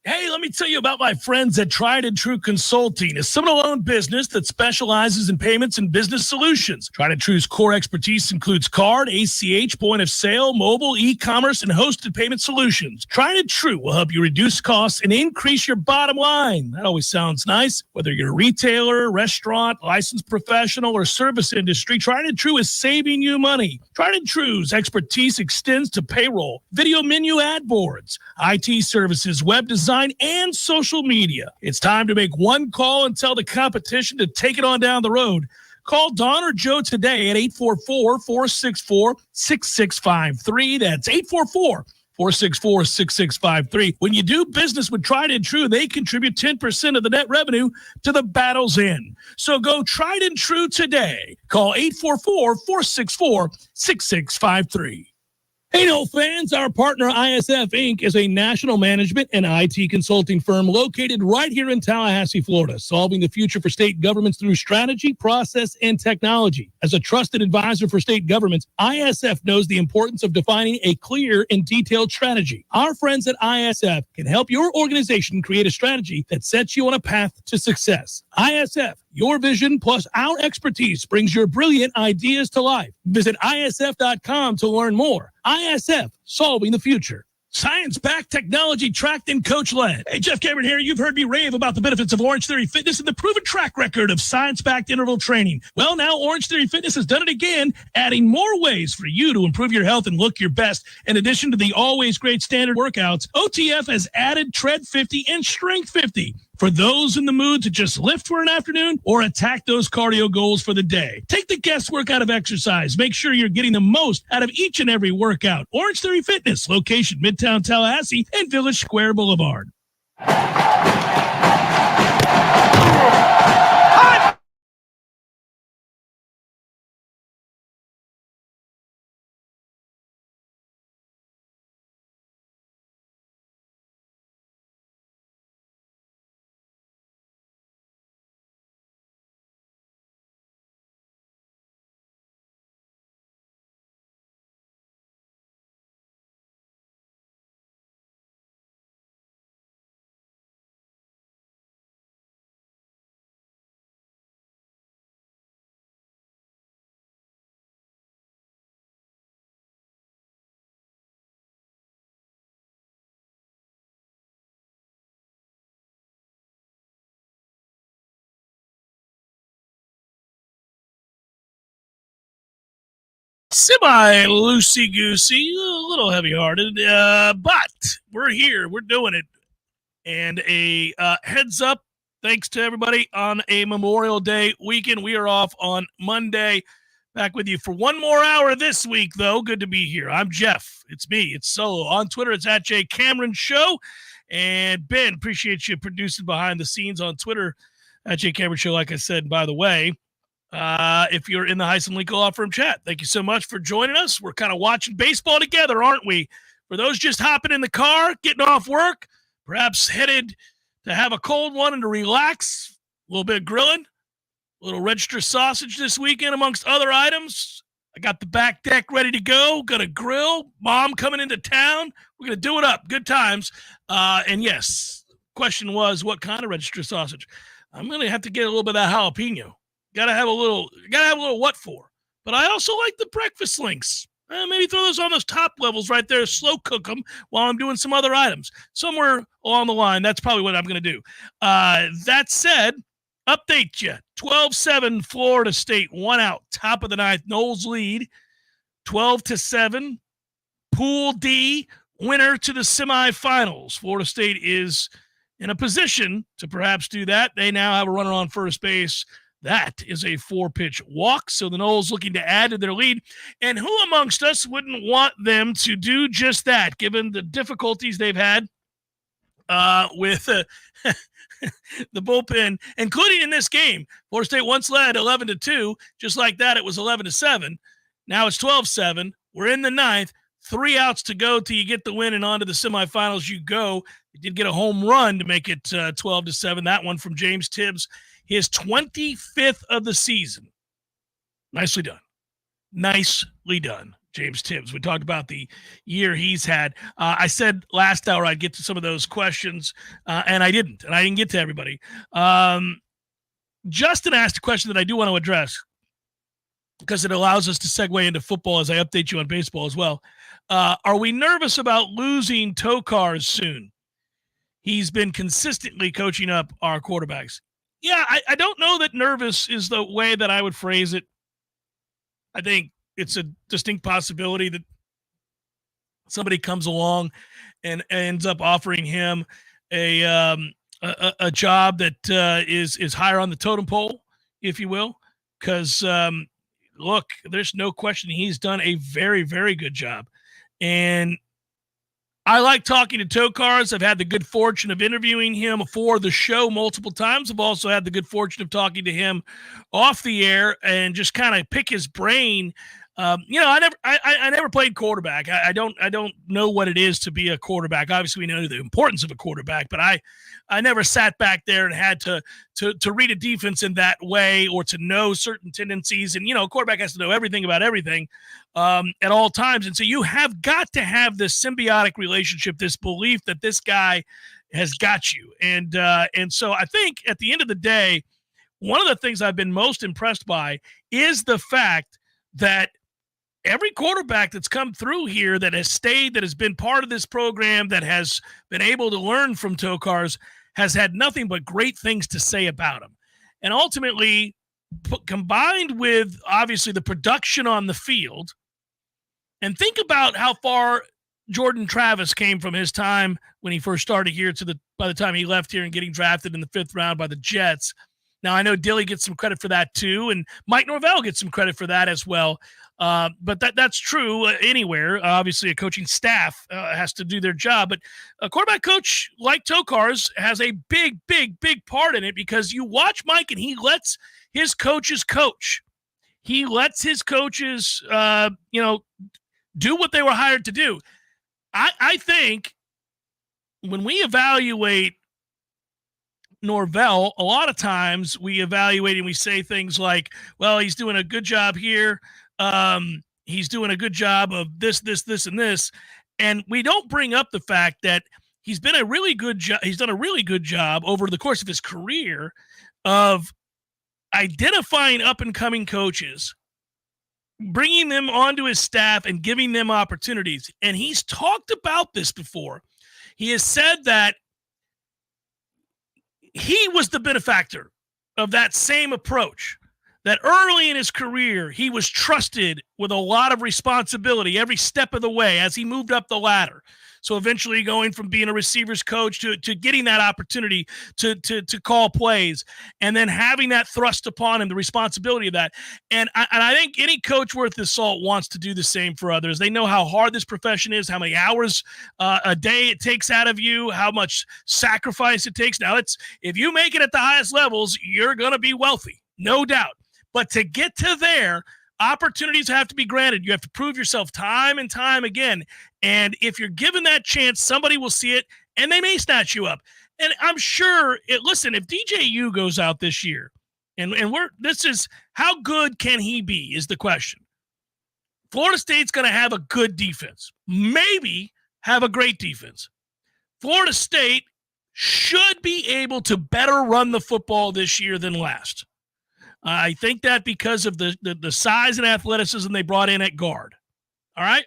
S1: Hey, let me tell you about my friends at Tried and True Consulting, a Seminole-owned business that specializes in payments and business solutions. Tried and True's core expertise includes card, ACH, point of sale, mobile, e-commerce, and hosted payment solutions. Tried and True will help you reduce costs and increase your bottom line. That always sounds nice. Whether you're a retailer, restaurant, licensed professional, or service industry, Tried and True is saving you money. Tried and True's expertise extends to payroll, video menu ad boards, IT services, web design, and social media. It's time to make one call and tell the competition to take it on down the road. Call Don or Joe today at 844-464-6653. That's 844-464-6653. When you do business with Tried and True, they contribute 10% of the net revenue to the battle's end. So go Tried and True today. Call 844-464-6653. Hey, no fans, our partner ISF Inc. is a national management and IT consulting firm located right here in Tallahassee, Florida, solving the future for state governments through strategy, process, and technology. As a trusted advisor for state governments, ISF knows the importance of defining a clear and detailed strategy. Our friends at ISF can help your organization create a strategy that sets you on a path to success. ISF, your vision plus our expertise brings your brilliant ideas to life. Visit ISF.com to learn more. ISF, solving the future. Science-backed, technology-tracked, and coach-led. Hey, Jeff Cameron here. You've heard me rave about the benefits of Orange Theory Fitness and the proven track record of science-backed interval training. Well, now Orange Theory Fitness has done it again, adding more ways for you to improve your health and look your best. In addition to the always great standard workouts, OTF has added Tread 50 and Strength 50. For those in the mood to just lift for an afternoon or attack those cardio goals for the day. Take the guesswork out of exercise. Make sure you're getting the most out of each and every workout. Orange Theory Fitness, location Midtown Tallahassee and Village Square Boulevard. semi-loosey-goosey, a little heavy-hearted, but we're here. We're doing it. And a heads up, thanks to everybody on a Memorial Day weekend. We are off on Monday. Back with you for one more hour this week, though. Good to be here. I'm Jeff. It's me. It's Solo. On Twitter, it's at J Cameron Show. And Ben, appreciate you producing behind the scenes on Twitter at J Cameron Show. Like I said, by the way, if you're in the Heisman Legal Law Firm chat, thank you so much for joining us. We're kind of watching baseball together, aren't we? For those just hopping in the car, getting off work, perhaps headed to have a cold one and to relax, a little bit of grilling, a little register sausage this weekend amongst other items. I got the back deck ready to go. Got a grill. Mom coming into town. We're going to do it up. Good times. And yes, question was, what kind of register sausage? I'm going to have to get a little bit of that jalapeno. Gotta have a little what for. But I also like the breakfast links. Maybe throw those on those top levels right there. Slow cook them while I'm doing some other items. Somewhere along the line, that's probably what I'm going to do. That said, update you. 12-7 Florida State, 1 out. Top of the ninth. Noles lead. 12-7. Pool D, winner to the semifinals. Florida State is in a position to perhaps do that. They now have a runner on first base. That is a 4-pitch walk, so the Noles looking to add to their lead. And who amongst us wouldn't want them to do just that, given the difficulties they've had with the bullpen, including in this game. Florida State once led 11-2. Just like that, it was 11-7. Now it's 12-7. We're in the ninth. 3 outs to go till you get the win and on to the semifinals you go. You did get a home run to make it 12-7. That one from James Tibbs. His 25th of the season. Nicely done. Nicely done, James Tibbs. We talked about the year he's had. I said last hour I'd get to some of those questions, and I didn't. And I didn't get to everybody. Justin asked a question that I do want to address because it allows us to segue into football as I update you on baseball as well. Are we nervous about losing Tokars soon? He's been consistently coaching up our quarterbacks. Yeah, I don't know that nervous is the way that I would phrase it. I think it's a distinct possibility that somebody comes along and ends up offering him a job that is higher on the totem pole, if you will. Because, look, there's no question he's done a very, very good job. And I like talking to Tokars. I've had the good fortune of interviewing him for the show multiple times. I've also had the good fortune of talking to him off the air and just kind of pick his brain. I never played quarterback. I don't know what it is to be a quarterback. Obviously, we know the importance of a quarterback, but I never sat back there and had to read a defense in that way or to know certain tendencies. And, a quarterback has to know everything about everything at all times. And so you have got to have this symbiotic relationship, this belief that this guy has got you. And so I think at the end of the day, one of the things I've been most impressed by is the fact that every quarterback that's come through here that has stayed, that has been part of this program, that has been able to learn from Tokars has had nothing but great things to say about him. And ultimately, combined with, obviously, the production on the field, and think about how far Jordan Travis came from his time when he first started here by the time he left here and getting drafted in the 5th round by the Jets. Now, I know Dilly gets some credit for that too, and Mike Norvell gets some credit for that as well. But that's true anywhere. Obviously, a coaching staff has to do their job. But a quarterback coach like Tokars has a big, big, big part in it because you watch Mike and he lets his coaches coach. He lets his coaches, do what they were hired to do. I think when we evaluate Norvell, a lot of times we evaluate and we say things like, well, he's doing a good job here. He's doing a good job of this, and this. And we don't bring up the fact that he's been a really good job. He's done a really good job over the course of his career of identifying up and coming coaches, bringing them onto his staff and giving them opportunities. And he's talked about this before. He has said that he was the benefactor of that same approach, that early in his career, he was trusted with a lot of responsibility every step of the way as he moved up the ladder. So eventually going from being a receivers coach to getting that opportunity to call plays, and then having that thrust upon him, the responsibility of that. And I think any coach worth his salt wants to do the same for others. They know how hard this profession is, how many hours a day it takes out of you, how much sacrifice it takes. Now, if you make it at the highest levels, you're going to be wealthy, no doubt. But to get to there, opportunities have to be granted. You have to prove yourself time and time again. And if you're given that chance, somebody will see it, and they may snatch you up. And I'm sure, listen, if DJU goes out this year, and this is how good can he be is the question. Florida State's going to have a good defense, maybe have a great defense. Florida State should be able to better run the football this year than last. I think that because of the size and athleticism they brought in at guard. All right?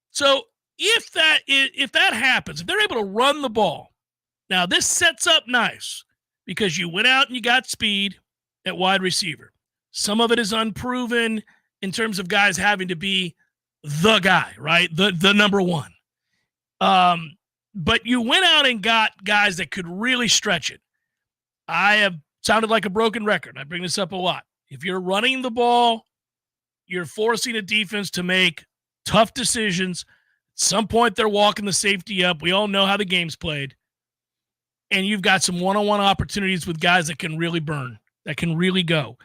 S1: So if that happens, if they're able to run the ball, now this sets up nice because you went out and you got speed at wide receiver. Some of it is unproven in terms of guys having to be the guy, right? The number one. But you went out and got guys that could really stretch it. I have sounded like a broken record. I bring this up a lot. If you're running the ball, you're forcing a defense to make tough decisions. At some point, they're walking the safety up. We all know how the game's played. And you've got some one-on-one opportunities with guys that can really burn, that can really go.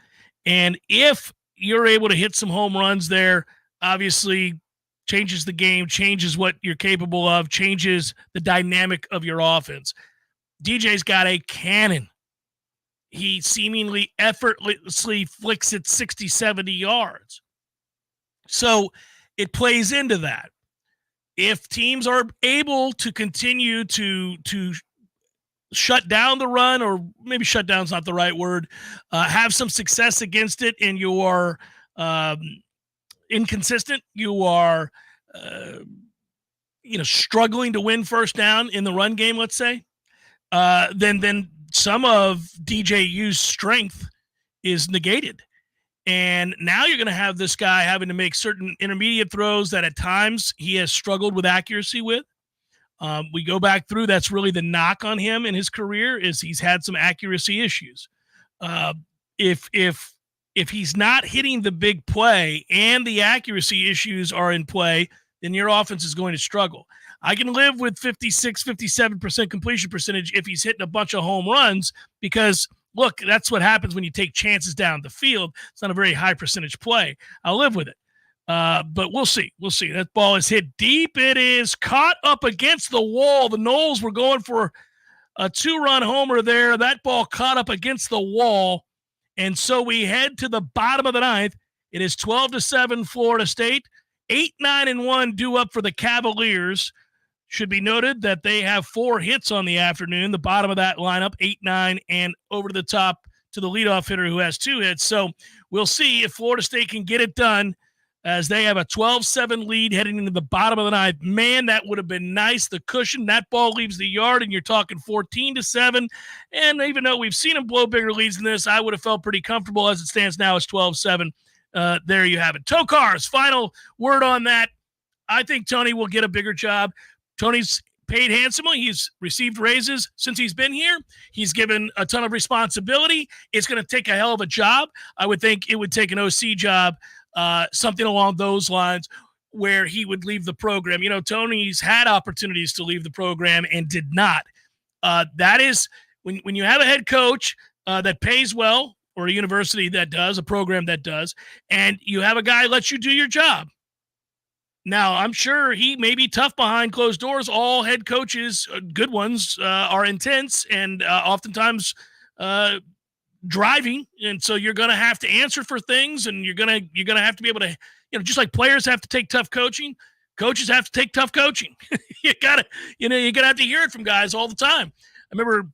S1: And if you're able to hit some home runs there, obviously changes the game, changes what you're capable of, changes the dynamic of your offense. DJ's got a cannon. He seemingly effortlessly flicks it 60, 70 yards. So it plays into that. If teams are able to continue to shut down the run, or maybe shut down is not the right word, have some success against it, and you are inconsistent, you are struggling to win first down in the run game, let's say, then some of DJU's strength is negated. And now you're going to have this guy having to make certain intermediate throws that at times he has struggled with accuracy with. We go back through, that's really the knock on him in his career, is he's had some accuracy issues. If he's not hitting the big play and the accuracy issues are in play, then your offense is going to struggle. I can live with 56, 57% completion percentage if he's hitting a bunch of home runs because, look, that's what happens when you take chances down the field. It's not a very high percentage play. I'll live with it. But we'll see. We'll see. That ball is hit deep. It is caught up against the wall. The Noles were going for a 2-run homer there. That ball caught up against the wall. And so we head to the bottom of the ninth. It is 12-7 Florida State. 8-9-1 due up for the Cavaliers. Should be noted that they have 4 hits on the afternoon. The bottom of that lineup, 8-9, and over to the top to the leadoff hitter who has 2 hits. So we'll see if Florida State can get it done as they have a 12-7 lead heading into the bottom of the ninth. Man, that would have been nice. The cushion, that ball leaves the yard, and you're talking 14-7. And even though we've seen them blow bigger leads than this, I would have felt pretty comfortable. As it stands now, it's 12-7. There you have it. Tokar's final word on that. I think Tony will get a bigger job. Tony's paid handsomely. He's received raises since he's been here. He's given a ton of responsibility. It's going to take a hell of a job. I would think it would take an OC job, something along those lines, where he would leave the program. Tony's had opportunities to leave the program and did not. That is when you have a head coach that pays well, or a university that does, a program that does, and you have a guy let you do your job. Now, I'm sure he may be tough behind closed doors. All head coaches, good ones, are intense and oftentimes driving, and so you're going to have to answer for things, and you're going to have to be able to, just like players have to take tough coaching, coaches have to take tough coaching. You're going to have to hear it from guys all the time. I remember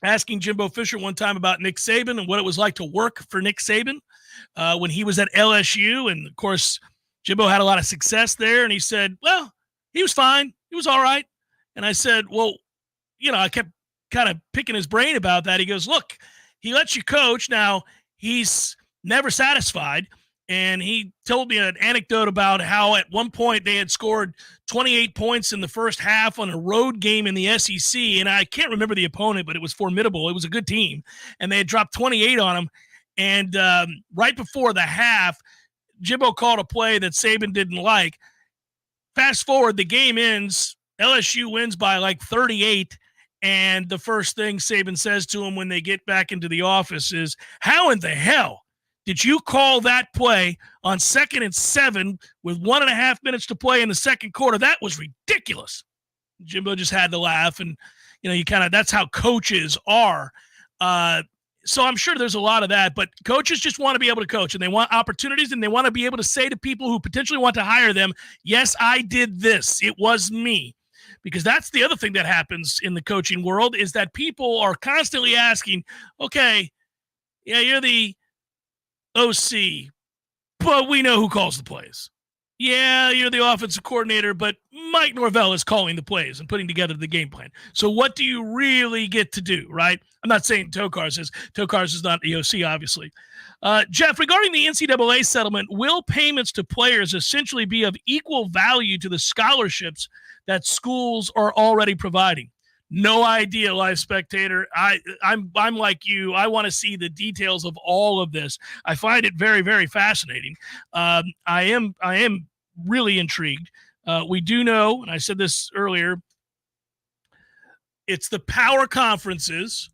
S1: asking Jimbo Fisher one time about Nick Saban and what it was like to work for Nick Saban when he was at LSU, and of course, Jimbo had a lot of success there, and he said, well, he was fine. He was all right. And I said, well, I kept kind of picking his brain about that. He goes, look, he lets you coach. Now, he's never satisfied. And he told me an anecdote about how at one point they had scored 28 points in the first half on a road game in the SEC. And I can't remember the opponent, but it was formidable. It was a good team. And they had dropped 28 on them. And right before the half, Jimbo called a play that Saban didn't like. Fast forward, the game ends. LSU wins by like 38. And the first thing Saban says to him when they get back into the office is, how in the hell did you call that play on 2nd and 7 with 1.5 minutes to play in the second quarter? That was ridiculous. Jimbo just had to laugh. And, that's how coaches are. So I'm sure there's a lot of that, but coaches just want to be able to coach, and they want opportunities, and they want to be able to say to people who potentially want to hire them, yes, I did this. It was me. Because that's the other thing that happens in the coaching world is that people are constantly asking, okay, yeah, you're the OC, but we know who calls the plays. Yeah, you're the offensive coordinator, but Mike Norvell is calling the plays and putting together the game plan. So what do you really get to do, right? I'm not saying Tokars is not the OC, obviously. Jeff, regarding the NCAA settlement, will payments to players essentially be of equal value to the scholarships that schools are already providing? No idea, live spectator. I'm like you. I want to see the details of all of this. I find it very, very fascinating. I am really intrigued. We do know, and I said this earlier, it's the power conferences.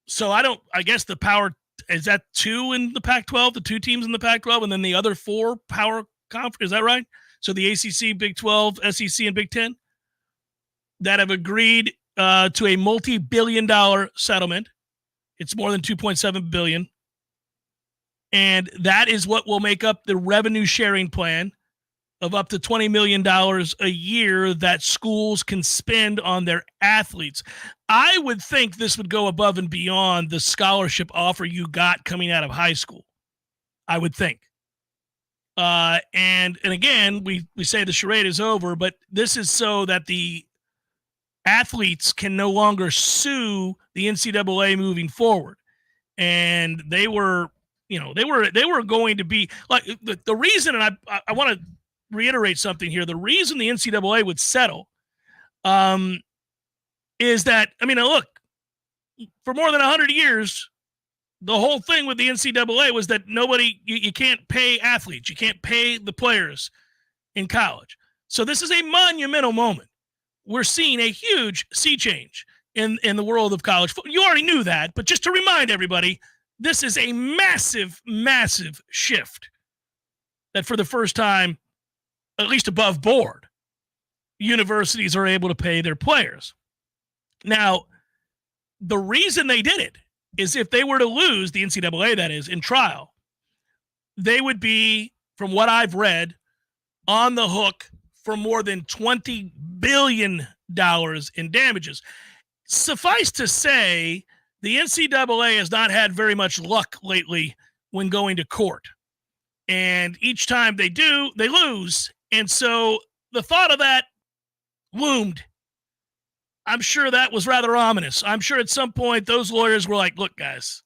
S1: So I guess the power, is that 2 in the Pac-12, the 2 teams in the Pac-12, and then the other 4 power conference, is that right? So the ACC, Big 12, SEC, and Big 10 that have agreed to a multi-billion-dollar settlement. It's more than $2.7 billion. And that is what will make up the revenue sharing plan of up to $20 million a year that schools can spend on their athletes. I would think this would go above and beyond the scholarship offer you got coming out of high school. I would think. And again, we say the charade is over, but this is so that the athletes can no longer sue the NCAA moving forward. And they were going to be like the reason, and I want to reiterate something here. The reason the NCAA would settle is that, look, for more than 100 years, the whole thing with the NCAA was that you can't pay athletes. You can't pay the players in college. So this is a monumental moment. We're seeing a huge sea change in the world of college football. You already knew that, but just to remind everybody, this is a massive, massive shift that for the first time, at least above board, universities are able to pay their players. Now, the reason they did it is if they were to lose, the NCAA that is, in trial, they would be, from what I've read, on the hook for more than $20 billion in damages. Suffice to say, the NCAA has not had very much luck lately when going to court. And each time they do, they lose. And so the thought of that loomed. I'm sure that was rather ominous. I'm sure at some point those lawyers were like, look, guys,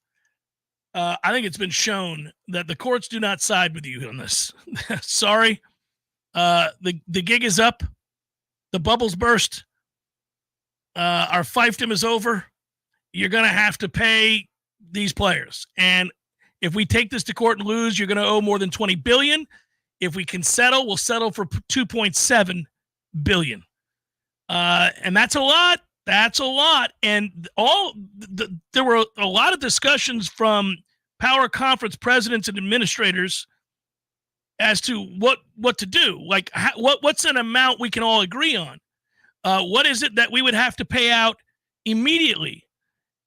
S1: I think it's been shown that the courts do not side with you on this. Sorry. The gig is up. The bubbles burst. Our fiefdom is over. You're going to have to pay these players. And if we take this to court and lose, you're going to owe more than $20 billion. If we can settle, we'll settle for $2.7 billion. And that's a lot. That's a lot. And there were a lot of discussions from power conference presidents and administrators as to what to do. Like, what's an amount we can all agree on? What is it that we would have to pay out immediately?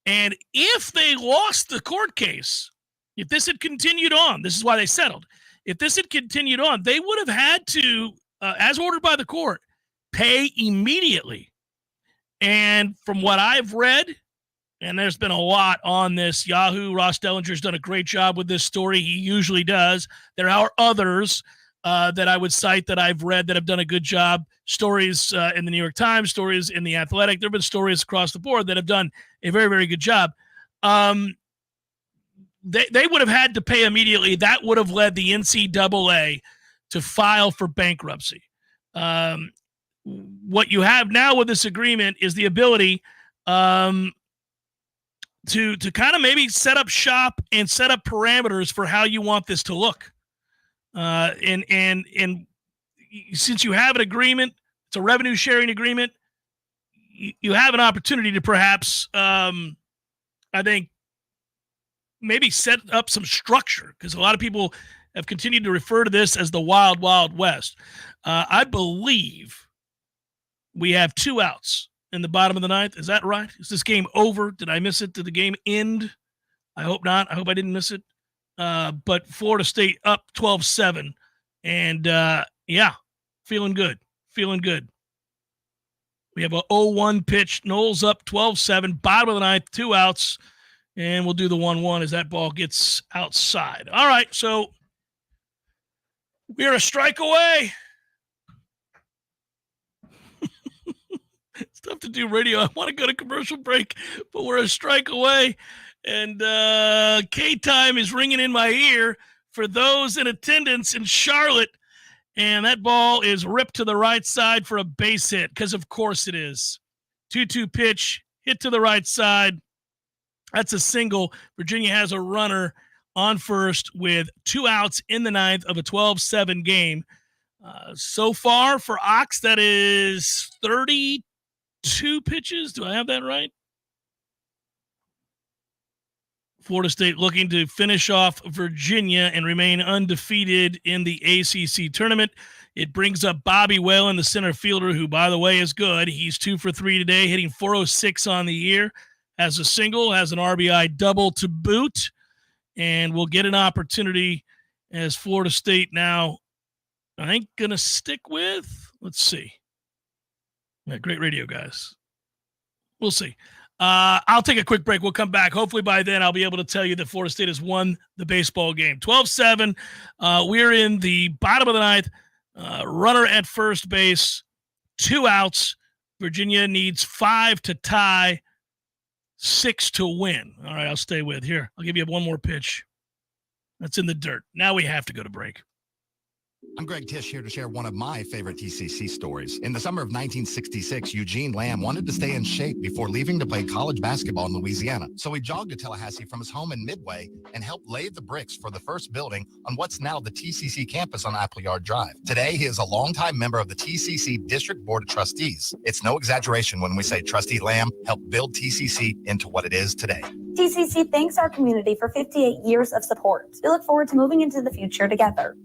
S1: And if they lost the court case, if this had continued on, this is why they settled. If this had continued on, they would have had to, as ordered by the court, pay immediately. And from what I've read, and there's been a lot on this, Yahoo, Ross Dellinger's done a great job with this story. He usually does. There are others that I would cite that I've read that have done a good job. Stories in the New York Times, stories in The Athletic. There have been stories across the board that have done a very, very good job. they would have had to pay immediately. That would have led the NCAA to file for bankruptcy. What you have now with this agreement is the ability to kind of maybe set up shop and set up parameters for how you want this to look. And since you have an agreement, it's a revenue sharing agreement, you have an opportunity to perhaps, I think, maybe set up some structure, because a lot of people have continued to refer to this as the Wild Wild West. I believe we have 2 outs in the bottom of the ninth. Is that right? Is this game over? Did I miss it? Did the game end? I hope not. I hope I didn't miss it. But Florida State up 12-7. And, feeling good. Feeling good. We have a 0-1 pitch. Noles up 12-7. Bottom of the ninth, 2 outs. And we'll do the 1-1 as that ball gets outside. All right, so we're a strike away. It's tough to do radio. I want to go to commercial break, but we're a strike away. And K-time is ringing in my ear for those in attendance in Charlotte. And that ball is ripped to the right side for a base hit, because of course it is. 2-2 pitch, hit to the right side. That's a single. Virginia has a runner on first with 2 outs in the ninth of a 12-7 game. So far for Ox, that is 32 pitches. Do I have that right? Florida State looking to finish off Virginia and remain undefeated in the ACC tournament. It brings up Bobby Whalen, the center fielder, who, by the way, is good. He's 2 for 3 today, hitting .406 on the year. Has a single, has an RBI double to boot, and we'll get an opportunity as Florida State now, I think, going to stick with, let's see. Yeah, great radio, guys. We'll see. I'll take a quick break. We'll come back. Hopefully by then I'll be able to tell you that Florida State has won the baseball game. 12-7. We're in the bottom of the ninth. Runner at first base. 2 outs. Virginia needs 5 to tie, 6 to win. All right, I'll stay with. Here, I'll give you one more pitch. That's in the dirt. Now we have to go to break.
S5: I'm Greg Tisch, here to share one of my favorite TCC stories. In the summer of 1966, Eugene Lamb wanted to stay in shape before leaving to play college basketball in Louisiana. So he jogged to Tallahassee from his home in Midway and helped lay the bricks for the first building on what's now the TCC campus on Appleyard Drive. Today, he is a longtime member of the TCC District Board of Trustees. It's no exaggeration when we say Trustee Lamb helped build TCC into what it is today.
S2: TCC thanks our community for 58 years of support. We look forward to moving into the future together.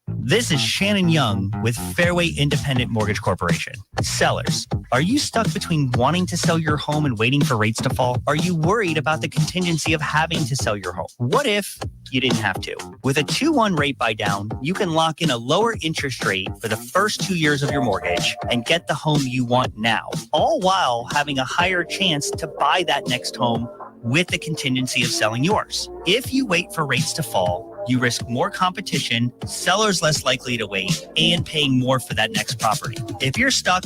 S4: This is Shannon Young with Fairway Independent Mortgage Corporation. Sellers, are you stuck between wanting to sell your home and waiting for rates to fall? Are you worried about the contingency of having to sell your home? What if you didn't have to? With a 2-1 rate buy down, you can lock in a lower interest rate for the first 2 years of your mortgage and get the home you want now, all while having a higher chance to buy that next home with the contingency of selling yours. If you wait for rates to fall, you risk more competition, sellers less likely to wait, and paying more for that next property. If you're stuck,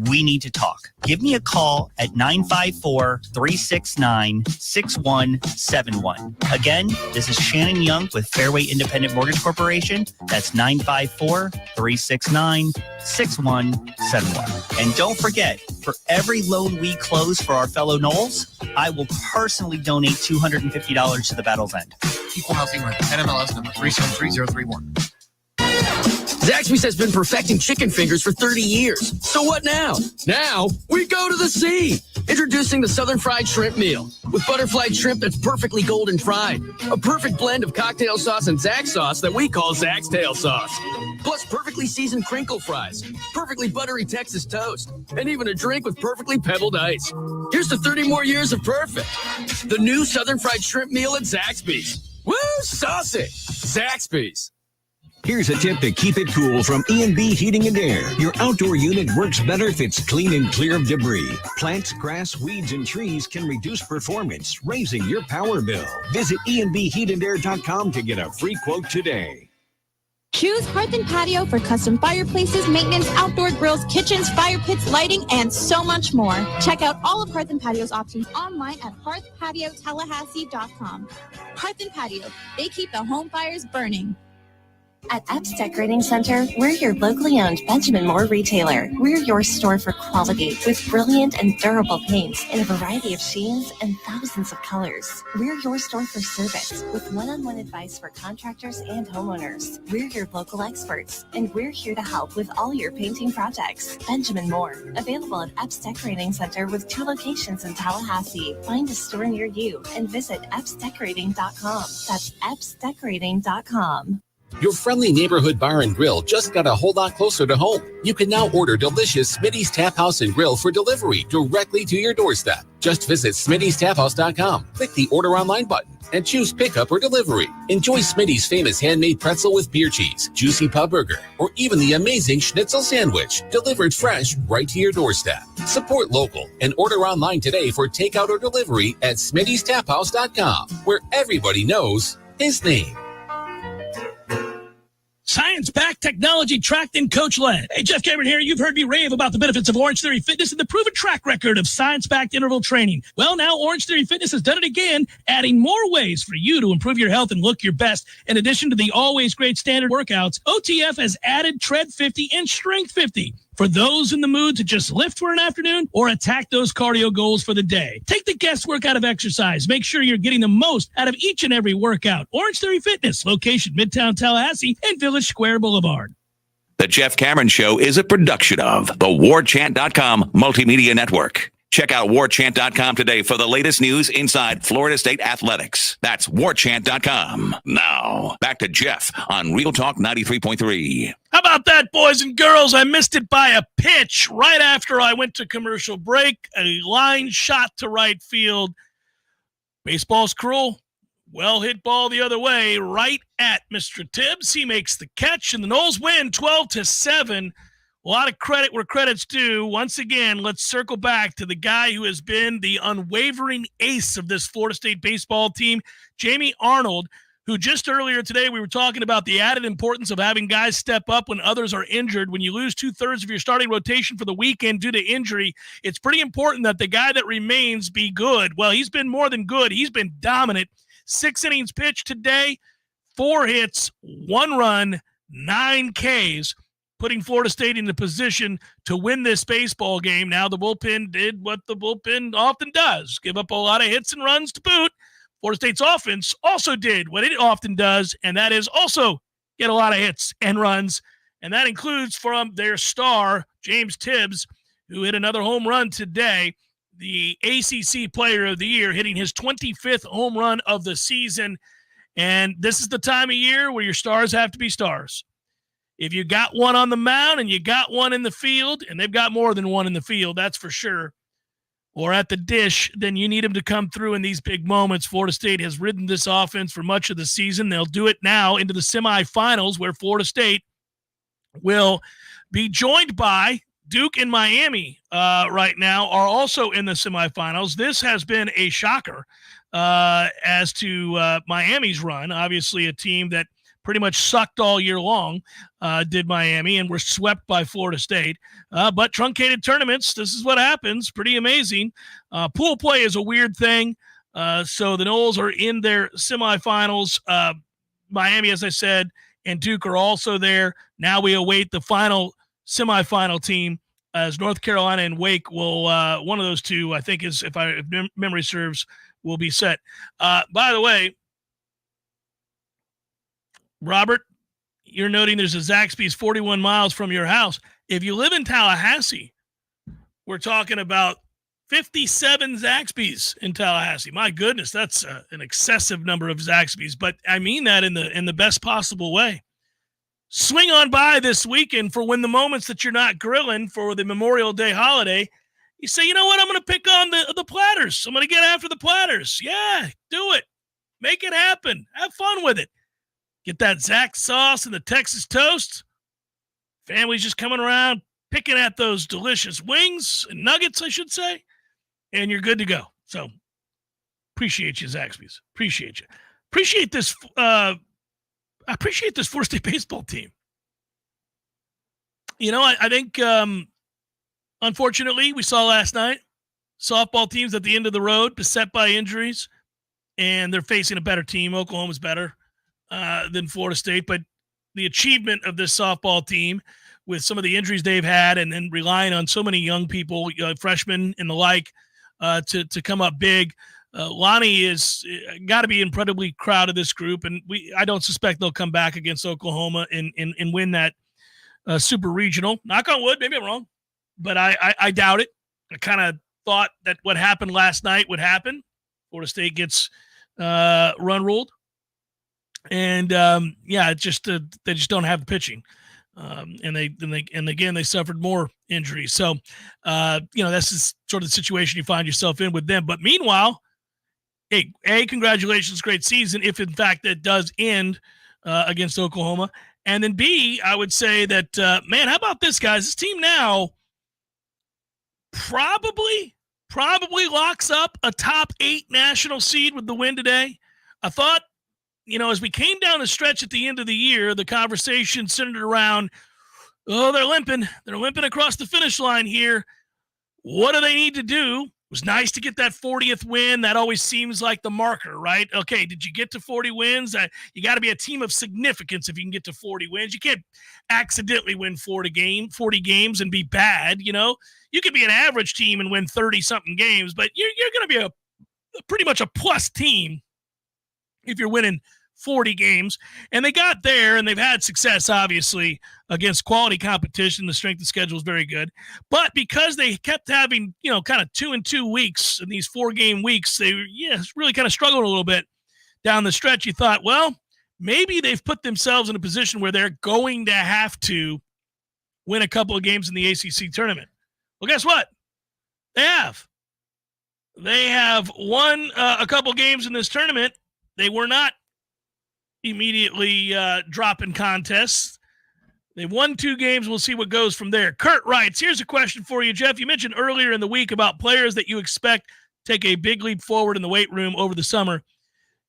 S4: we need to talk. Give me a call at 954-369-6171. Again, this is Shannon Young with Fairway Independent Mortgage Corporation. That's 954-369-6171. And don't forget, for every loan we close for our fellow Noles, I will personally donate $250 to the Battle's End.
S6: Equal housing rent. NMLS number 373031.
S7: Zaxby's has been perfecting chicken fingers for 30 years. So what now? Now we go to the sea. Introducing the Southern Fried Shrimp Meal with butterfly shrimp that's perfectly golden fried. A perfect blend of cocktail sauce and Zax sauce that we call Zax Tail Sauce. Plus perfectly seasoned crinkle fries, perfectly buttery Texas toast, and even a drink with perfectly pebbled ice. Here's to 30 more years of perfect. The new Southern Fried Shrimp Meal at Zaxby's. Woo, saucy! Zaxby's.
S22: Here's a tip to keep it cool from E&B Heating and Air. Your outdoor unit works better if it's clean and clear of debris. Plants, grass, weeds, and trees can reduce performance, raising your power bill. Visit ENBHeatandAir.com to get a free quote today.
S9: Choose Hearth and Patio for custom fireplaces, maintenance, outdoor grills, kitchens, fire pits, lighting, and so much more. Check out all of Hearth and Patio's options online at hearthpatiotallahassee.com. Hearth and Patio, they keep the home fires burning.
S24: At Epps Decorating Center, we're your locally owned Benjamin Moore retailer. We're your store for quality with brilliant and durable paints in a variety of sheens and thousands of colors. We're your store for service with one-on-one advice for contractors and homeowners. We're your local experts, and we're here to help with all your painting projects. Benjamin Moore, available at Epps Decorating Center with 2 locations in Tallahassee. Find a store near you and visit EppsDecorating.com. That's EppsDecorating.com.
S10: Your friendly neighborhood bar and grill just got a whole lot closer to home. You can now order delicious Smitty's Tap House and Grill for delivery directly to your doorstep. Just visit Smitty'sTapHouse.com, click the Order Online button, and choose pickup or delivery. Enjoy Smitty's famous handmade pretzel with beer cheese, juicy pub burger, or even the amazing schnitzel sandwich, delivered fresh right to your doorstep. Support local and order online today for takeout or delivery at Smitty'sTapHouse.com, where everybody knows his name.
S1: Science-backed, technology-tracked, and coach-led. Hey, Jeff Cameron here. You've heard me rave about the benefits of Orange Theory Fitness and the proven track record of science-backed interval training. Well, now Orange Theory Fitness has done it again, adding more ways for you to improve your health and look your best. In addition to the always great standard workouts, OTF has added Tread 50 and Strength 50. For those in the mood to just lift for an afternoon or attack those cardio goals for the day. Take the guesswork out of exercise. Make sure you're getting the most out of each and every workout. Orange Theory Fitness, location Midtown Tallahassee and Village Square Boulevard.
S11: The Jeff Cameron Show is a production of the Warchant.com Multimedia Network. Check out Warchant.com today for the latest news inside Florida State athletics. That's Warchant.com. Now, back to Jeff on Real Talk 93.3.
S1: How about that, boys and girls? I missed it by a pitch right after I went to commercial break. A line shot to right field. Baseball's cruel. Well hit ball the other way, right at Mr. Tibbs. He makes the catch, and the Noles win 12-7. A lot of credit where credit's due. Once again, let's circle back to the guy who has been the unwavering ace of this Florida State baseball team, Jamie Arnold, who just earlier today we were talking about the added importance of having guys step up when others are injured. When you lose 2/3 of your starting rotation for the weekend due to injury, it's pretty important that the guy that remains be good. Well, he's been more than good. He's been dominant. 6 innings pitched today, 4 hits, 1 run, 9 Ks. Putting Florida State in the position to win this baseball game. Now the bullpen did what the bullpen often does, give up a lot of hits and runs to boot. Florida State's offense also did what it often does, and that is also get a lot of hits and runs, and that includes from their star, James Tibbs, who hit another home run today, the ACC Player of the Year, hitting his 25th home run of the season, and this is the time of year where your stars have to be stars. If you got one on the mound and you got one in the field, and they've got more than one in the field, that's for sure, or at the dish, then you need them to come through in these big moments. Florida State has ridden this offense for much of the season. They'll do it now into the semifinals, where Florida State will be joined by Duke and Miami right now are also in the semifinals. This has been a shocker as to Miami's run. Obviously a team that pretty much sucked all year long, did Miami, and were swept by Florida State. But truncated tournaments, this is what happens. Pretty amazing. Pool play is a weird thing. So the Noles are in their semifinals. Miami, as I said, and Duke are also there. Now we await the final semifinal team, as North Carolina and Wake will, one of those two, I think, is, if memory serves, will be set. By the way, Robert, you're noting there's a Zaxby's 41 miles from your house. If you live in Tallahassee, we're talking about 57 Zaxby's in Tallahassee. My goodness, that's an excessive number of Zaxby's, but I mean that in the best possible way. Swing on by this weekend for when the moments that you're not grilling for the Memorial Day holiday, you say, you know what, I'm going to pick on the platters. I'm going to get after the platters. Yeah, do it. Make it happen. Have fun with it. Get that Zax sauce and the Texas toast. Family's just coming around, picking at those delicious wings and nuggets, I should say, and you're good to go. So appreciate you, Zaxby's. Appreciate you. Appreciate this I appreciate this Florida State baseball team. You know, I think, unfortunately, we saw last night, softball teams at the end of the road beset by injuries, and they're facing a better team. Oklahoma's better than Florida State, but the achievement of this softball team with some of the injuries they've had and then relying on so many young people, freshmen and the like, to come up big. Lonnie is got to be incredibly proud of this group, and I don't suspect they'll come back against Oklahoma and win that super regional. Knock on wood, maybe I'm wrong, but I doubt it. I kind of thought that what happened last night would happen. Florida State gets run ruled, and they just don't have the pitching, and again they suffered more injuries. So that's just sort of the situation you find yourself in with them. But meanwhile, hey, congratulations, great season, if in fact that does end against Oklahoma. And then B, I would say that, how about this, guys? This team now probably locks up a top 8 national seed with the win today. I thought, as we came down the stretch at the end of the year, the conversation centered around, they're limping across the finish line here. What do they need to do? It was nice to get that 40th win. That always seems like the marker, right? Okay, did you get to 40 wins? You got to be a team of significance if you can get to 40 wins. You can't accidentally win 40 games and be bad, You could be an average team and win 30-something games, but you're going to be a pretty much a plus team if you're winning 40 games. And they got there, and they've had success, obviously, against quality competition. The strength of schedule is very good. But because they kept having, kind of 2 and 2 weeks in these 4-game weeks, they really kind of struggled a little bit down the stretch. You thought, well, maybe they've put themselves in a position where they're going to have to win a couple of games in the ACC tournament. Well, guess what? They have. They have won a couple games in this tournament. They were not immediately dropping contests. They won 2 games. We'll see what goes from there. Kurt writes, here's a question for you, Jeff. You mentioned earlier in the week about players that you expect take a big leap forward in the weight room over the summer.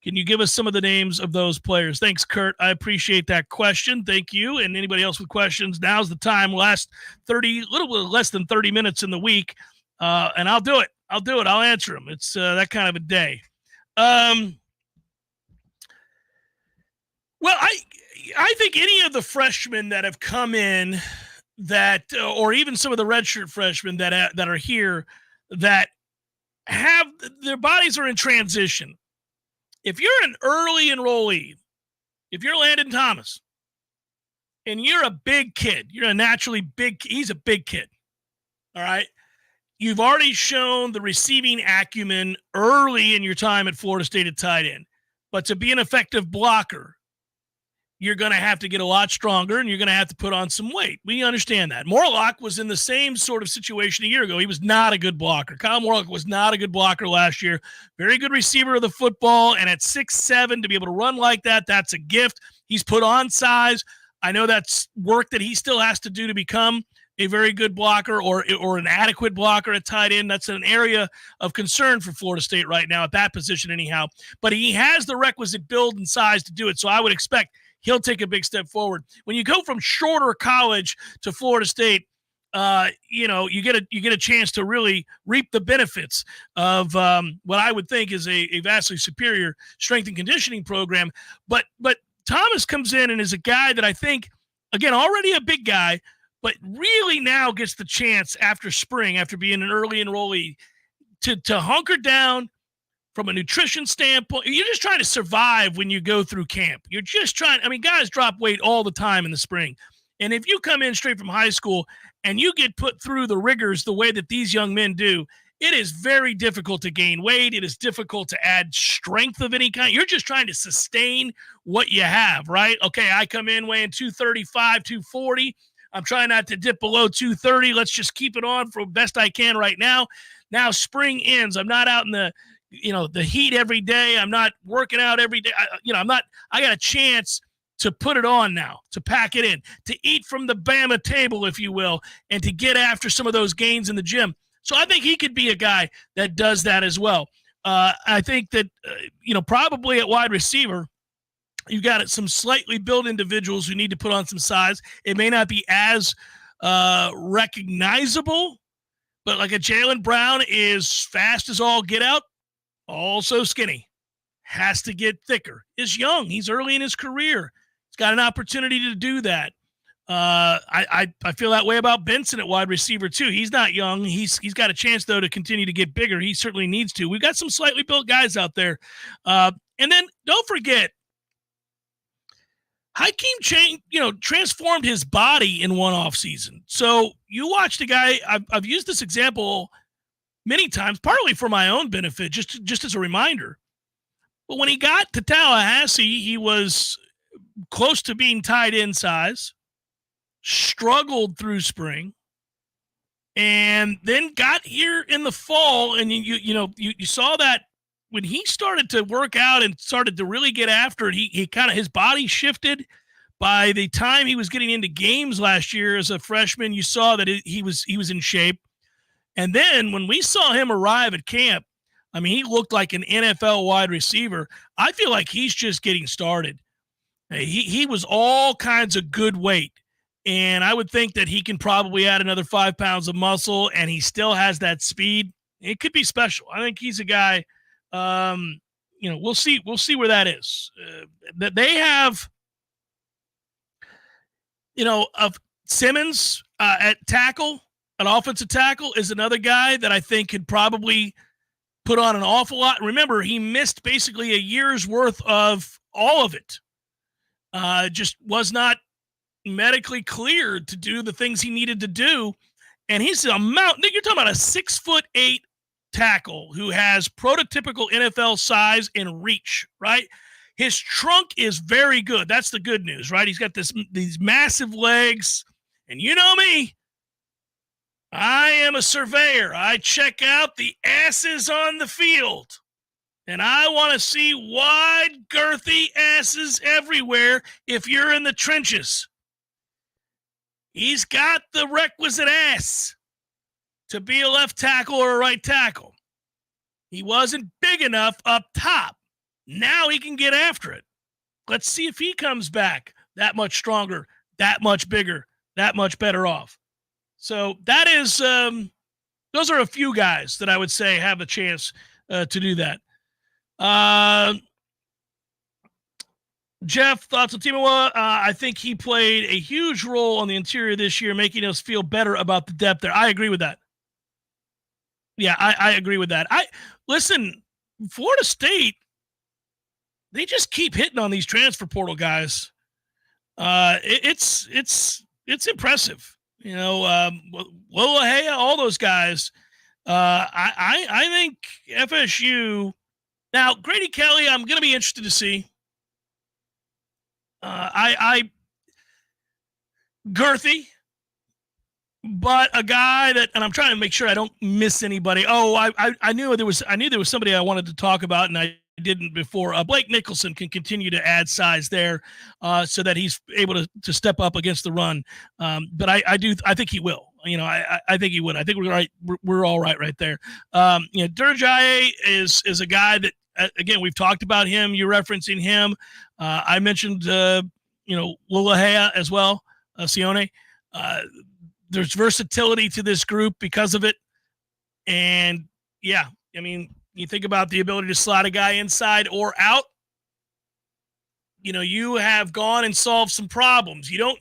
S1: Can you give us some of the names of those players? Thanks, Kurt. I appreciate that question. Thank you. And anybody else with questions, now's the time. Last little bit less than 30 minutes in the week, and I'll do it. I'll answer them. It's that kind of a day. Well, I think any of the freshmen that have come in or even some of the redshirt freshmen that are here that have their bodies are in transition. If you're an early enrollee, if you're Landon Thomas and you're a big kid, you're a naturally big, he's a big kid. All right. You've already shown the receiving acumen early in your time at Florida State at tight end, but to be an effective blocker, you're going to have to get a lot stronger, and you're going to have to put on some weight. We understand that. Morlock was in the same sort of situation a year ago. He was not a good blocker. Kyle Morlock was not a good blocker last year. Very good receiver of the football, and at 6'7", to be able to run like that, that's a gift. He's put on size. I know that's work that he still has to do to become a very good blocker or an adequate blocker at tight end. That's an area of concern for Florida State right now at that position anyhow. But he has the requisite build and size to do it, so I would expect he'll take a big step forward. When you go from shorter college to Florida State, you get a chance to really reap the benefits of what I would think is a vastly superior strength and conditioning program. But Thomas comes in and is a guy that I think, again, already a big guy, but really now gets the chance after spring, after being an early enrollee, to hunker down. From a nutrition standpoint, you're just trying to survive when you go through camp. You're just trying. Guys drop weight all the time in the spring. And if you come in straight from high school and you get put through the rigors the way that these young men do, it is very difficult to gain weight. It is difficult to add strength of any kind. You're just trying to sustain what you have, right? Okay, I come in weighing 235, 240. I'm trying not to dip below 230. Let's just keep it on for best I can right now. Now spring ends. I'm not out in the heat every day. I'm not working out every day. I got a chance to put it on now, to pack it in, to eat from the Bama table, if you will, and to get after some of those gains in the gym. So I think he could be a guy that does that as well. I think that, probably at wide receiver, You got some slightly built individuals who need to put on some size. It may not be as recognizable, but like a Jaylen Brown is fast as all get out, also skinny. Has to get thicker. Is young. He's early in his career. He's got an opportunity to do that. I feel that way about Benson at wide receiver too. He's not young. He's got a chance though to continue to get bigger. He certainly needs to. We've got some slightly built guys out there. And then don't forget, Hakeem transformed his body in one off season. So you watched a guy. I've used this example many times, partly for my own benefit, just as a reminder. But when he got to Tallahassee, he was close to being tight end size, struggled through spring, and then got here in the fall. And you saw that when he started to work out and started to really get after it, he kind of, his body shifted. By the time he was getting into games last year as a freshman, you saw that he was in shape. And then when we saw him arrive at camp, I mean, he looked like an NFL wide receiver. I feel like he's just getting started. He was all kinds of good weight. And I would think that he can probably add another 5 pounds of muscle, and he still has that speed. It could be special. I think he's a guy, we'll see where that is. That they have, of Simmons at tackle, an offensive tackle is another guy that I think could probably put on an awful lot. Remember, he missed basically a year's worth of all of it. Just was not medically cleared to do the things he needed to do. And he's a mountain. You're talking about a 6'8" tackle who has prototypical NFL size and reach, right? His trunk is very good. That's the good news, right? He's got these massive legs. And you know me, I am a surveyor. I check out the asses on the field. And I want to see wide, girthy asses everywhere if you're in the trenches. He's got the requisite ass to be a left tackle or a right tackle. He wasn't big enough up top. Now he can get after it. Let's see if he comes back that much stronger, that much bigger, that much better off. So that is, those are a few guys that I would say have a chance to do that. Jeff, thoughts on Timawa? I think he played a huge role on the interior this year, making us feel better about the depth there. I agree with that. Yeah, I agree with that. Listen, Florida State, they just keep hitting on these transfer portal guys. It's impressive. Lolohea, all those guys. I think FSU. Now, Grady Kelly, I'm going to be interested to see. Girthy, but a guy that, and I'm trying to make sure I don't miss anybody. Oh, I knew there was somebody I wanted to talk about, and I didn't before. Blake Nicholson can continue to add size there, so that he's able to step up against the run. But I think he will. I think he would. I think we're right. We're all right there. Durjaye is a guy that, again, we've talked about him. You're referencing him. I mentioned, Lolohea as well, Sione. There's versatility to this group because of it. And, yeah, I mean, you think about the ability to slot a guy inside or out. You have gone and solved some problems. You don't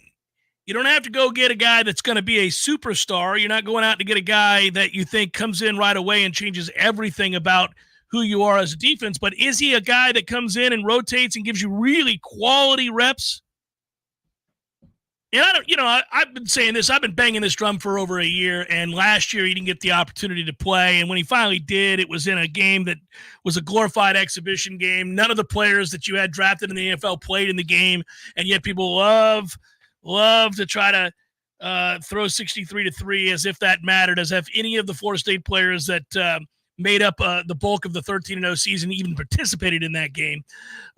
S1: have to go get a guy that's going to be a superstar. You're not going out to get a guy that you think comes in right away and changes everything about who you are as a defense. But is he a guy that comes in and rotates and gives you really quality reps? And I've been saying this. I've been banging this drum for over a year. And last year he didn't get the opportunity to play. And when he finally did, it was in a game that was a glorified exhibition game. None of the players that you had drafted in the NFL played in the game. And yet people love to try to throw 63-3 as if that mattered, as if any of the Florida State players that made up the bulk of the 13-0 season even participated in that game.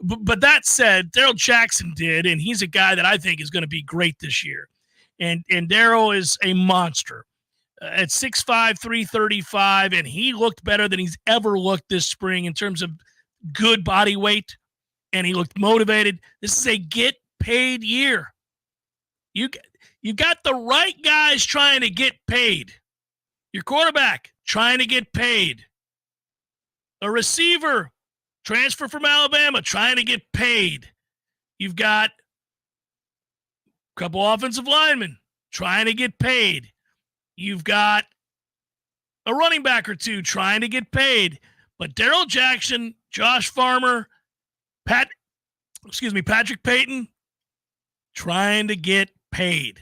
S1: But that said, Darrell Jackson did, and he's a guy that I think is going to be great this year. And Darrell is a monster. At 6'5", 335, and he looked better than he's ever looked this spring in terms of good body weight. and he looked motivated. This is a get-paid year. You got the right guys trying to get paid. Your quarterback trying to get paid. A receiver, transfer from Alabama, trying to get paid. You've got a couple offensive linemen trying to get paid. You've got a running back or two trying to get paid. But Darrell Jackson, Josh Farmer, Patrick Payton, trying to get paid.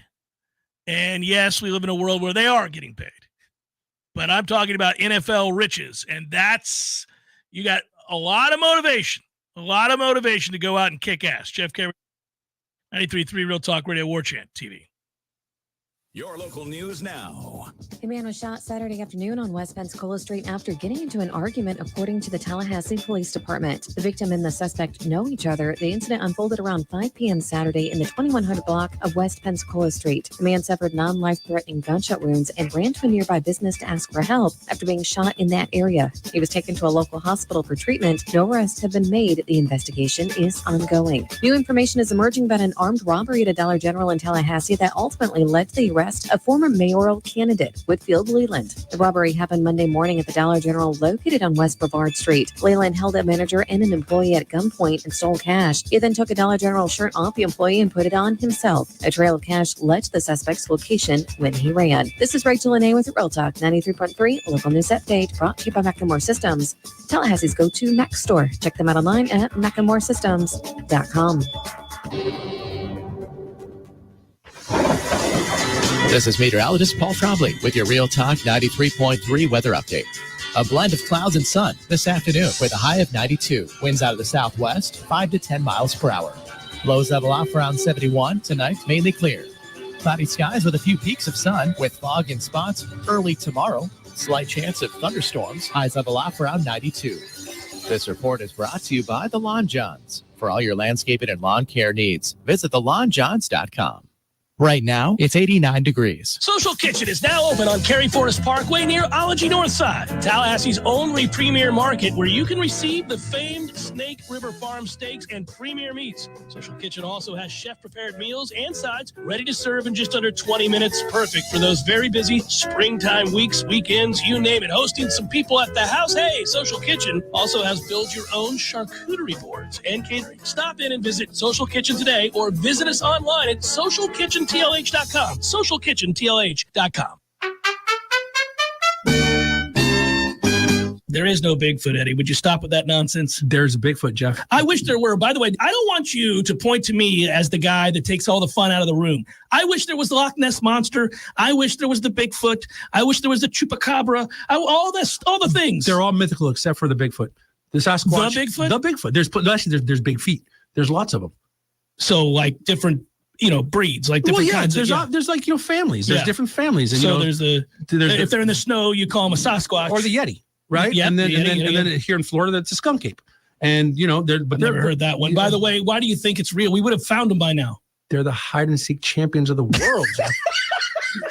S1: And yes, we live in a world where they are getting paid. But I'm talking about NFL riches. And that's, you got a lot of motivation to go out and kick ass. Jeff Cameron, 93.3 Real Talk Radio, Warchant TV.
S11: Your local news now.
S3: A man was shot Saturday afternoon on West Pensacola Street after getting into an argument, according to the Tallahassee Police Department. The victim and the suspect know each other. The incident unfolded around 5 p.m. Saturday in the 2100 block of West Pensacola Street. The man suffered non-life-threatening gunshot wounds and ran to a nearby business to ask for help after being shot in that area. He was taken to a local hospital for treatment. No arrests have been made. The investigation is ongoing. New information is emerging about an armed robbery at a Dollar General in Tallahassee that ultimately led to the arrest of former mayoral candidate Whitfield Leland. The robbery happened Monday morning at the Dollar General located on West Brevard Street. Leland held a manager and an employee at gunpoint and stole cash. He then took a Dollar General shirt off the employee and put it on himself. A trail of cash led to the suspect's location when he ran. This is Rachel Lene with Real Talk 93.3 Local News Update, brought to you by Macklemore Systems, Tallahassee's go-to Mac store. Check them out online at MacklemoreSystems.com.
S12: This is meteorologist Paul Trombley with your Real Talk 93.3 weather update. A blend of clouds and sun this afternoon with a high of 92. Winds out of the southwest, 5 to 10 miles per hour. Lows level off around 71. Tonight, mainly clear. Cloudy skies with a few peaks of sun with fog in spots early tomorrow. Slight chance of thunderstorms. Highs level off around 92. This report is brought to you by The Lawn Johns. For all your landscaping and lawn care needs, visit thelawnjohns.com. Right now, it's 89 degrees.
S1: Social Kitchen is now open on Cary Forest Parkway near Ology Northside, Tallahassee's only premier market where you can receive the famed Snake River Farm steaks and premier meats. Social Kitchen also has chef-prepared meals and sides ready to serve in just under 20 minutes. Perfect for those very busy springtime weeks, weekends, you name it. Hosting some people at the house. Hey, Social Kitchen also has build-your-own charcuterie boards and catering. Stop in and visit Social Kitchen today or visit us online at socialkitchentlh.com. socialkitchentlh.com. There is no Bigfoot, Eddie. Would you stop with that nonsense?
S13: There's a Bigfoot, Jeff.
S1: I wish there were. By the way, I don't want you to point to me as the guy that takes all the fun out of the room. I wish there was the Loch Ness Monster. I wish there was the Bigfoot. I wish there was the Chupacabra. All the things.
S13: They're all mythical except for the Bigfoot. The Sasquatch.
S1: The Bigfoot?
S13: The Bigfoot. There's big feet. There's lots of them.
S1: So, like, different breeds, like different kinds
S13: there's
S1: of...
S13: There's like, families. There's different families. And,
S1: so there's if they're in the snow, you call them a Sasquatch.
S13: Or the Yeti, right?
S1: Yep,
S13: and then
S1: Yeti.
S13: Here in Florida, that's a skunk ape. And, but
S1: never heard that one. By the way, why do you think it's real? We would have found them by now.
S13: They're the hide-and-seek champions of the world, Jeff.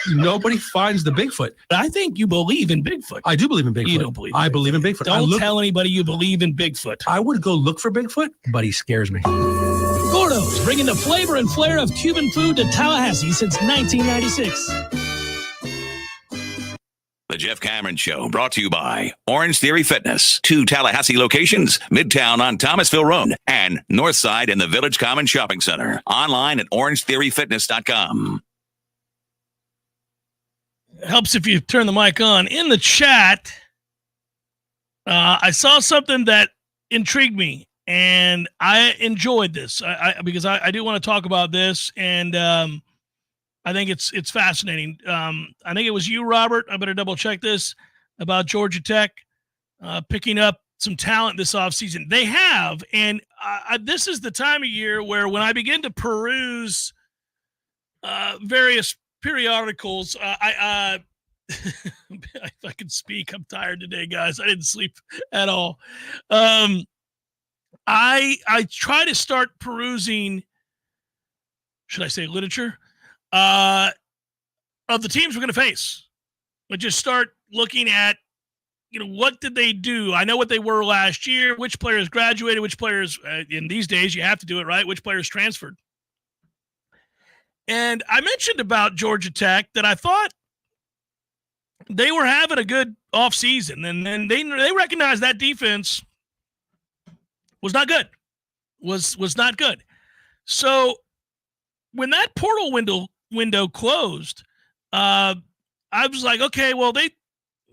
S13: Nobody finds the Bigfoot.
S1: I think you believe in Bigfoot.
S13: I do believe in Bigfoot.
S1: You don't believe in
S13: I believe in Bigfoot.
S1: Don't tell anybody you believe in Bigfoot.
S13: I would go look for Bigfoot, but he scares me.
S1: Gordo's, bringing the flavor and flair of Cuban food to Tallahassee since 1996.
S11: The Jeff Cameron Show, brought to you by Orange Theory Fitness. 2 Tallahassee locations, Midtown on Thomasville Road and Northside in the Village Common Shopping Center. Online at orangetheoryfitness.com.
S1: Helps if you turn the mic on. In the chat, I saw something that intrigued me, and I enjoyed this because I do want to talk about this, and I think it's fascinating. I think it was you, Robert. I better double check this about Georgia Tech picking up some talent this offseason. They have, and this is the time of year where when I begin to peruse various periodicals, if I can speak, I'm tired today, guys. I didn't sleep at all. I try to start perusing, should I say literature, of the teams we're going to face. But just start looking at what did they do? I know what they were last year, which players graduated, which players, in these days, you have to do it, right? Which players transferred. And I mentioned about Georgia Tech that I thought they were having a good offseason, and then they recognized that defense was not good, was not good. So when that portal window closed, I was like, okay, well, they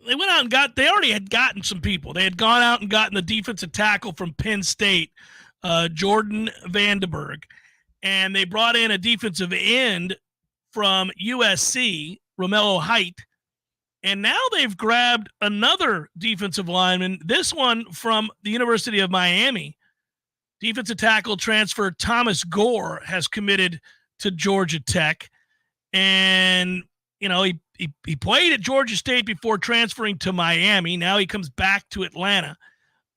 S1: went out and they already had gotten some people. They had gone out and gotten the defensive tackle from Penn State, Jordan Vandenberg, and they brought in a defensive end from USC, Romello Height, and now they've grabbed another defensive lineman, this one from the University of Miami. Defensive tackle transfer Thomas Gore has committed to Georgia Tech, and he played at Georgia State before transferring to Miami. Now he comes back to Atlanta.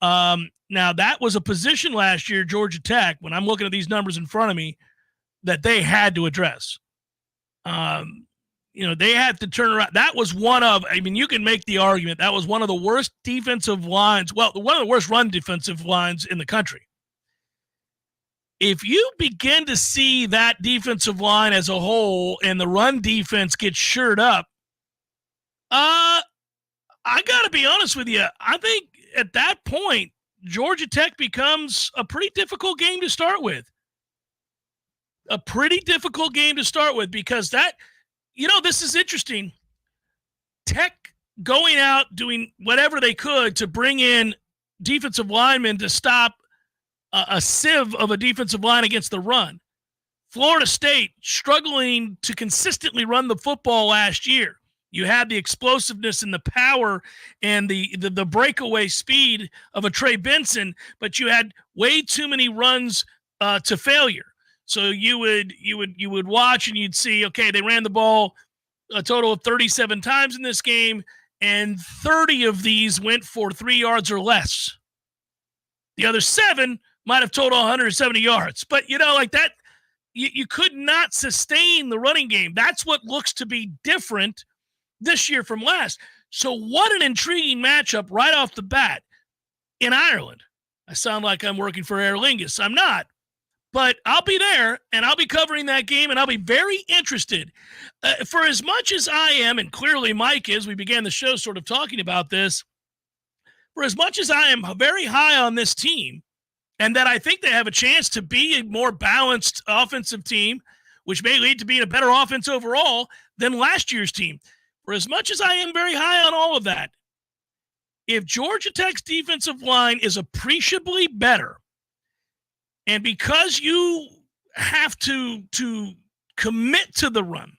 S1: Now that was a position last year, Georgia Tech, when I'm looking at these numbers in front of me, that they had to address. They had to turn around. That was you can make the argument that was one of the worst defensive lines. Well, one of the worst run defensive lines in the country. If you begin to see that defensive line as a whole and the run defense gets shored up, I got to be honest with you. I think at that point, Georgia Tech becomes a pretty difficult game to start with. A pretty difficult game to start with because this is interesting. Tech going out, doing whatever they could to bring in defensive linemen to stop a sieve of a defensive line against the run. Florida State struggling to consistently run the football last year. You had the explosiveness and the power and the breakaway speed of a Trey Benson, but you had way too many runs to failure. So you would watch and you'd see, okay, they ran the ball a total of 37 times in this game, and 30 of these went for 3 yards or less. The other 7 might have totaled 170 yards. But, like that, you could not sustain the running game. That's what looks to be different this year from last. So what an intriguing matchup right off the bat in Ireland. I sound like I'm working for Aer Lingus. I'm not. But I'll be there, and I'll be covering that game, and I'll be very interested. For as much as I am, and clearly Mike is, we began the show sort of talking about this, for as much as I am very high on this team, and that I think they have a chance to be a more balanced offensive team, which may lead to being a better offense overall than last year's team. For as much as I am very high on all of that, if Georgia Tech's defensive line is appreciably better, and because you have to commit to the run,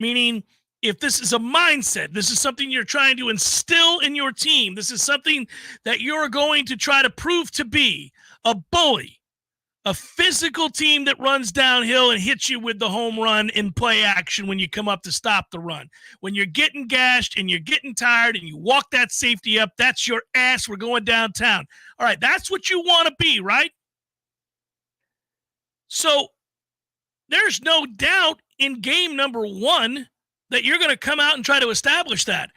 S1: meaning if this is a mindset, this is something you're trying to instill in your team, this is something that you're going to try to prove to be a bully, a physical team that runs downhill and hits you with the home run in play action when you come up to stop the run. When you're getting gashed and you're getting tired and you walk that safety up, that's your ass. We're going downtown. All right, that's what you want to be, right? So there's no doubt in game number 1 that you're going to come out and try to establish that.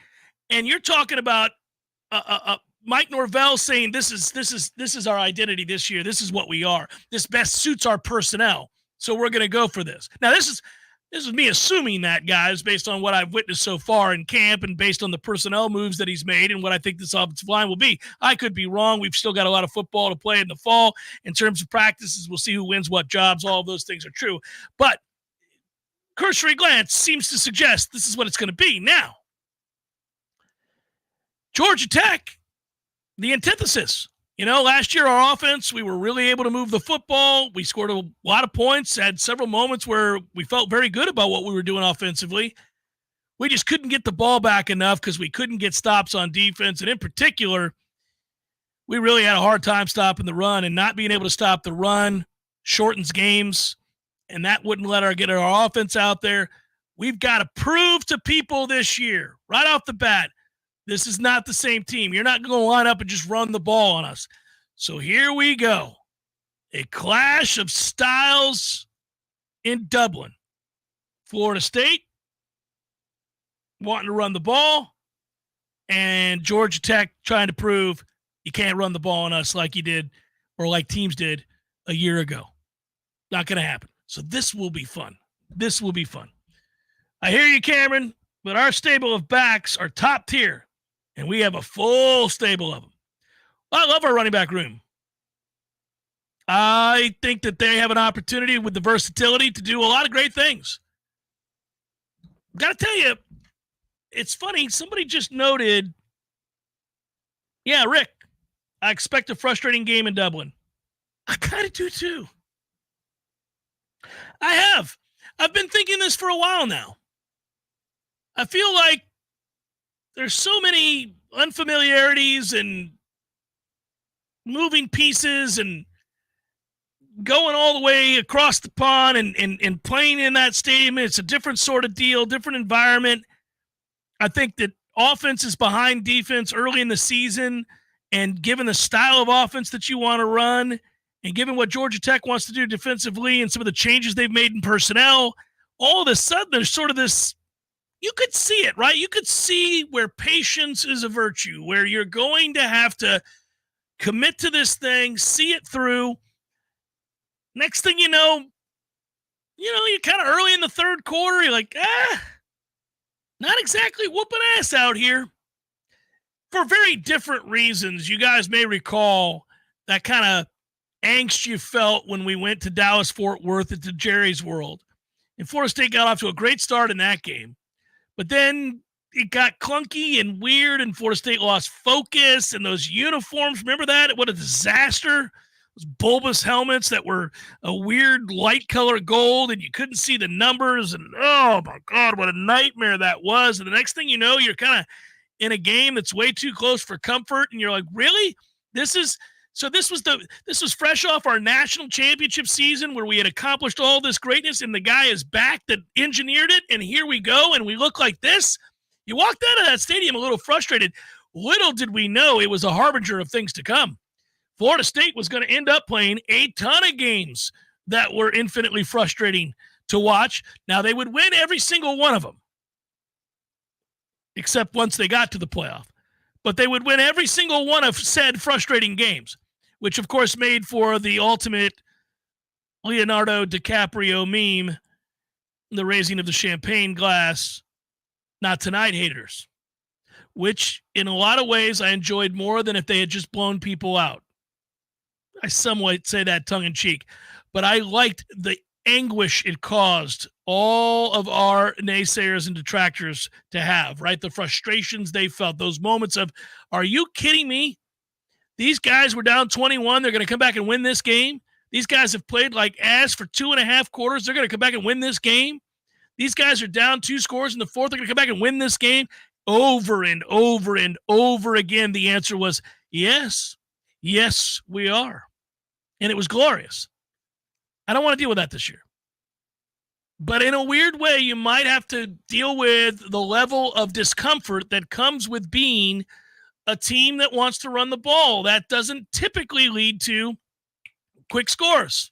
S1: And you're talking about Mike Norvell saying this is our identity this year. This is what we are. This best suits our personnel. So we're going to go for this. Now this is me assuming that, guys, based on what I've witnessed so far in camp and based on the personnel moves that he's made and what I think this offensive line will be. I could be wrong. We've still got a lot of football to play in the fall. In terms of practices, we'll see who wins what jobs. All of those things are true. But cursory glance seems to suggest this is what it's going to be. Now, Georgia Tech, the antithesis. Last year, our offense, we were really able to move the football. We scored a lot of points, had several moments where we felt very good about what we were doing offensively. We just couldn't get the ball back enough because we couldn't get stops on defense. And in particular, we really had a hard time stopping the run, and not being able to stop the run shortens games, and that wouldn't let get our offense out there. We've got to prove to people this year, right off the bat, this is not the same team. You're not going to line up and just run the ball on us. So here we go. A clash of styles in Dublin. Florida State wanting to run the ball. and Georgia Tech trying to prove you can't run the ball on us like you did or like teams did a year ago. Not going to happen. So this will be fun. This will be fun. I hear you, Cameron, but our stable of backs are top tier, and we have a full stable of them. I love our running back room. I think that they have an opportunity with the versatility to do a lot of great things. Got to tell you, it's funny. Somebody just noted, yeah, Rick, I expect a frustrating game in Dublin. I kind of do too. I have. I've been thinking this for a while now. I feel like there's so many unfamiliarities and moving pieces and going all the way across the pond and playing in that stadium. It's a different sort of deal, different environment. I think that offense is behind defense early in the season, and given the style of offense that you want to run and given what Georgia Tech wants to do defensively and some of the changes they've made in personnel, all of a sudden there's sort of this, you could see it, right? You could see where patience is a virtue, where you're going to have to commit to this thing, see it through. Next thing you know, you're kind of early in the third quarter. You're like, not exactly whooping ass out here. For very different reasons. You guys may recall that kind of angst you felt when we went to Dallas-Fort Worth into Jerry's World. And Florida State got off to a great start in that game. But then it got clunky and weird, and Florida State lost focus, and those uniforms, remember that? What a disaster. Those bulbous helmets that were a weird light color gold, and you couldn't see the numbers, and oh my God, what a nightmare that was. And the next thing you know, you're kind of in a game that's way too close for comfort, and you're like, really? This was fresh off our national championship season where we had accomplished all this greatness, and the guy is back that engineered it, and here we go, and we look like this. You walked out of that stadium a little frustrated. Little did we know it was a harbinger of things to come. Florida State was going to end up playing a ton of games that were infinitely frustrating to watch. Now, they would win every single one of them, except once they got to the playoff. But they would win every single one of said frustrating games, which, of course, made for the ultimate Leonardo DiCaprio meme, the raising of the champagne glass, not tonight haters, which in a lot of ways I enjoyed more than if they had just blown people out. I somewhat say that tongue-in-cheek, but I liked the anguish it caused all of our naysayers and detractors to have, right? The frustrations they felt, those moments of, are you kidding me? These guys were down 21. They're going to come back and win this game. These guys have played like ass for 2.5 quarters. They're going to come back and win this game. These guys are down 2 scores in the fourth. They're going to come back and win this game. Over and over and over again, the answer was yes. Yes, we are. And it was glorious. I don't want to deal with that this year. But in a weird way, you might have to deal with the level of discomfort that comes with being a team that wants to run the ball. That doesn't typically lead to quick scores.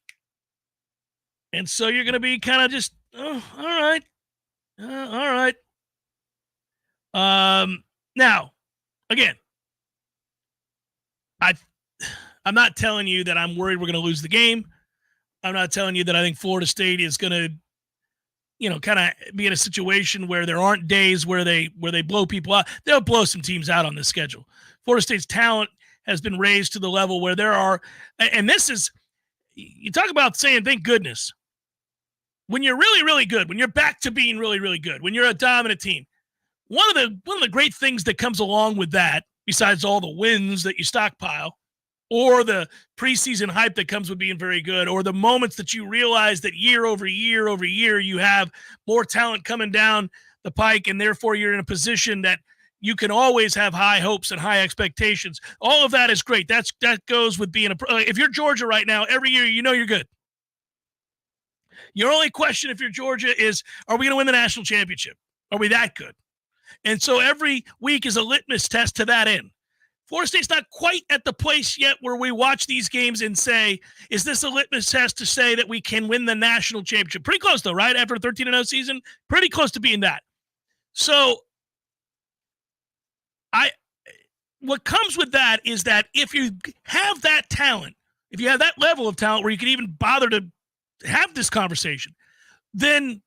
S1: And so you're going to be kind of just, oh, all right. All right. Now, again, I'm not telling you that I'm worried we're going to lose the game. I'm not telling you that I think Florida State is going to, kind of be in a situation where there aren't days where they blow people out. They'll blow some teams out on this schedule. Florida State's talent has been raised to the level where there are, and this is, you talk about saying, thank goodness. When you're really, really good, when you're back to being really, really good, when you're a dominant team, one of the great things that comes along with that, besides all the wins that you stockpile, or the preseason hype that comes with being very good, or the moments that you realize that year over year over year you have more talent coming down the pike, and therefore you're in a position that you can always have high hopes and high expectations. All of that is great. That goes with being if you're Georgia right now, every year you're good. Your only question if you're Georgia is, are we going to win the national championship? Are we that good? And so every week is a litmus test to that end. Florida State's not quite at the place yet where we watch these games and say, is this a litmus test to say that we can win the national championship? Pretty close, though, right? After a 13-0 season, pretty close to being that. So what comes with that is that if you have that talent, if you have that level of talent where you can even bother to have this conversation, then,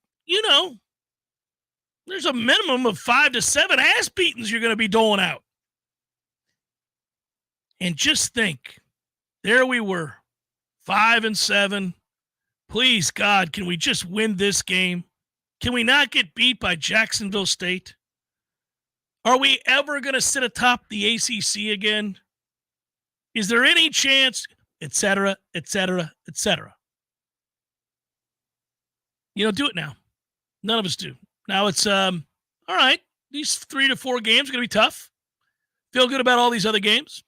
S1: there's a minimum of 5 to 7 ass beatings you're going to be doling out. And just think, there we were, 5-7. Please, God, can we just win this game? Can we not get beat by Jacksonville State? Are we ever going to sit atop the ACC again? Is there any chance, et cetera, et cetera, et cetera? Do it now. None of us do. Now it's, all right, these 3 to 4 games are going to be tough. Feel good about all these other games.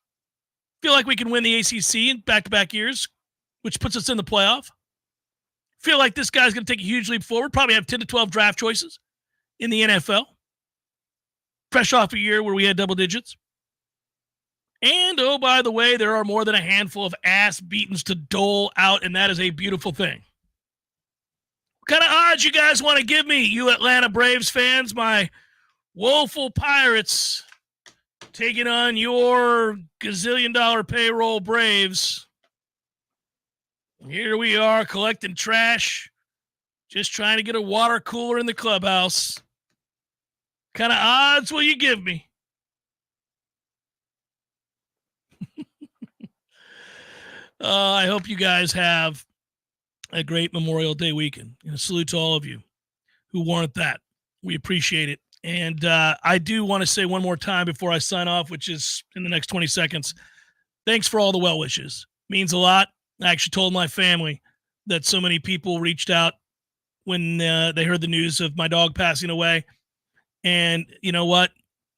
S1: Feel like we can win the ACC in back-to-back years, which puts us in the playoff. Feel like this guy's going to take a huge leap forward. Probably have 10 to 12 draft choices in the NFL. Fresh off a year where we had double digits. And, oh, by the way, there are more than a handful of ass beatings to dole out, and that is a beautiful thing. What kind of odds you guys want to give me, you Atlanta Braves fans, my woeful Pirates taking on your gazillion-dollar payroll Braves? Here we are collecting trash, just trying to get a water cooler in the clubhouse. What kind of odds will you give me? I hope you guys have a great Memorial Day weekend. And a salute to all of you who warrant that. We appreciate it. And I do want to say one more time before I sign off, which is in the next 20 seconds, thanks for all the well wishes. Means a lot. I actually told my family that so many people reached out when they heard the news of my dog passing away. And you know what?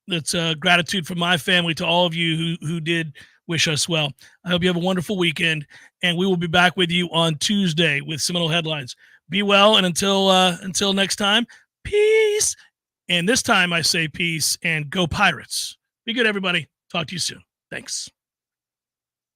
S1: That's gratitude from my family to all of you who did wish us well. I hope you have a wonderful weekend, and we will be back with you on Tuesday with Seminole Headlines. Be well, and until next time, peace. And this time I say peace and go Pirates. Be good, everybody. Talk to you soon. Thanks.